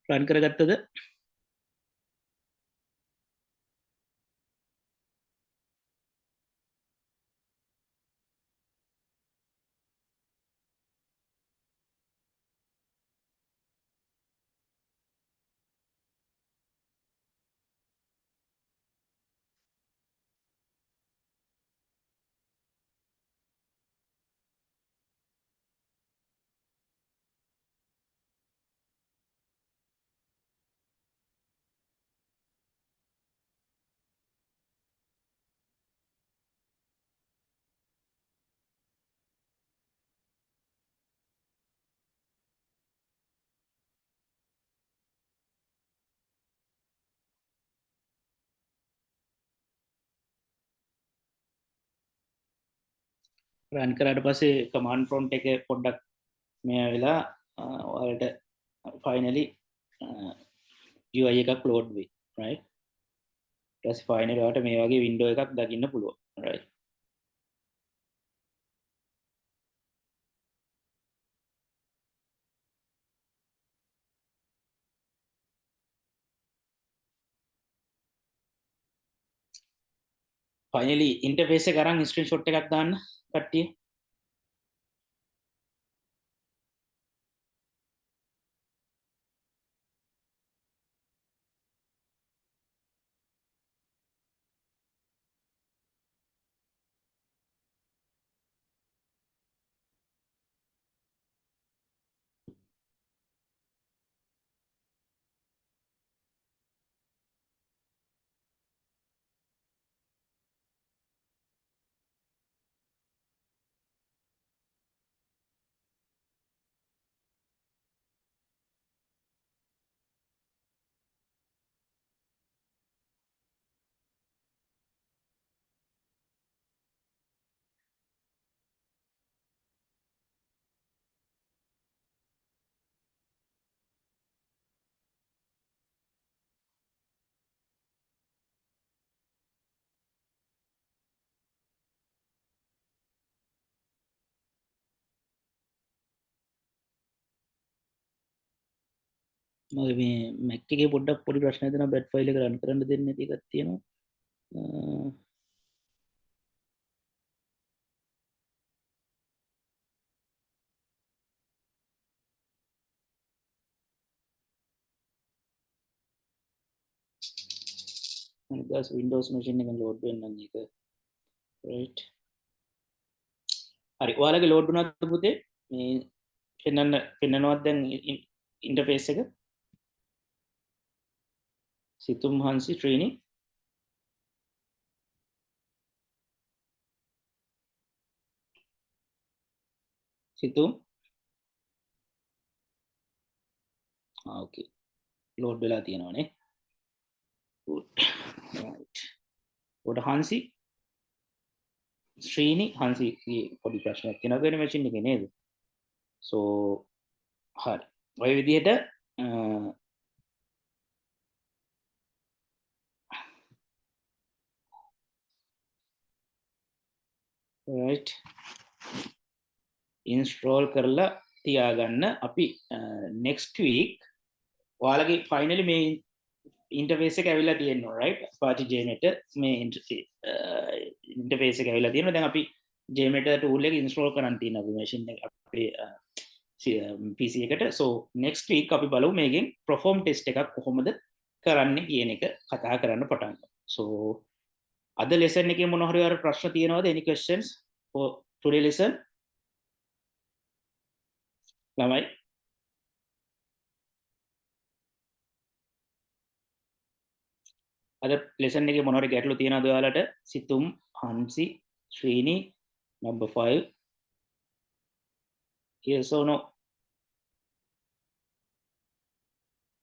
A: run කරගත්තද රන් කරාට පස්සේ කමාන්ඩ් ප්‍රොම්ප්ට් එක පොඩ්ඩක් මේ වෙලා ඔයාලට ෆයිනලි UI එකක් ලෝඩ් වෙයි right. ඊට පස්සේ ෆයිනලි ඔයාලට මේ වගේ වින්ඩෝ එකක් දකින්න පුළුවන් right. ෆයිනලි ඉන්ටර්ෆේස් එක අරන් ස්ක්‍රීන්ෂොට් එකක් දාන්න කට්ටිය මගේ මේ Mac එකේ පොඩ්ඩක් පොඩි ප්‍රශ්නයක් දෙනවා bat file එක run කරන්න දෙන්නේ නැති එකක් තියෙනවා අනිදාස් Windows machine එකෙන් load වෙන්න එක right හරි ඔයාලගේ load වුණාද පුතේ මේ පෙන්නනවත් දැන් ඉන්ටර්ෆේස් එක සිතුම් හංසි ශ්‍රීනි සිතුම් ඕකේ ලෝඩ් වෙලා තියෙනවානේ good right ඔට හංසි ශ්‍රීනි හංසි පොඩි ප්‍රශ්නයක් තියෙනවා වෙන මැෂින් එකේ නේද so හරි ඔය විදිහට right install කරලා තියාගන්න අපි next week ඔයාලගේ finally මේ interface එක ඇවිල්ලා තියෙනවා right Apache JMeter මේ interface එක ඇවිල්ලා තියෙනවා දැන් අපි JMeter tool එක install කරන්න තියෙනවා අපි machine එක අපේ PC එකට so next week අපි බලමු මේකෙන් perform test එකක් කොහොමද කරන්නේ කියන එක කතා කරන්න පටන් ගමු so අද lesson එකේ මොන හරි අර ප්‍රශ්න තියෙනවද any questions for today lesson ළමයි අද lesson එකේ මොන හරි ගැටලු තියෙනවද ඔයාලට සිතුම් හංසි ශ්‍රීනි number 5 yes or no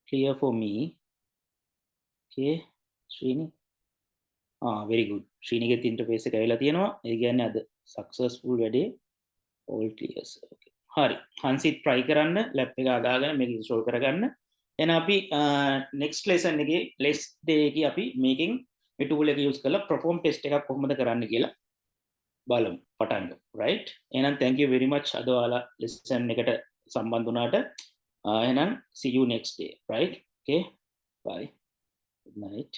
A: clear for me okay ශ්‍රීනි very good ශ්‍රීනිගේ interface එක ඇවිල්ලා තියෙනවා ඒ කියන්නේ අද successful වැඩේ all clears okay හරි හංසිත් try කරන්න lab එක අදාගෙන මේක install කරගන්න එහෙනම් අපි next lesson එකේ last day එකේ අපි මේකෙන් මේ tool එක use කරලා perform test එකක් කොහොමද කරන්න කියලා බලමු පටන් ගමු right එහෙනම් thank you very much අද ඔයාලා lesson එකට සම්බන්ධ වුණාට එහෙනම් see you next day right okay bye good night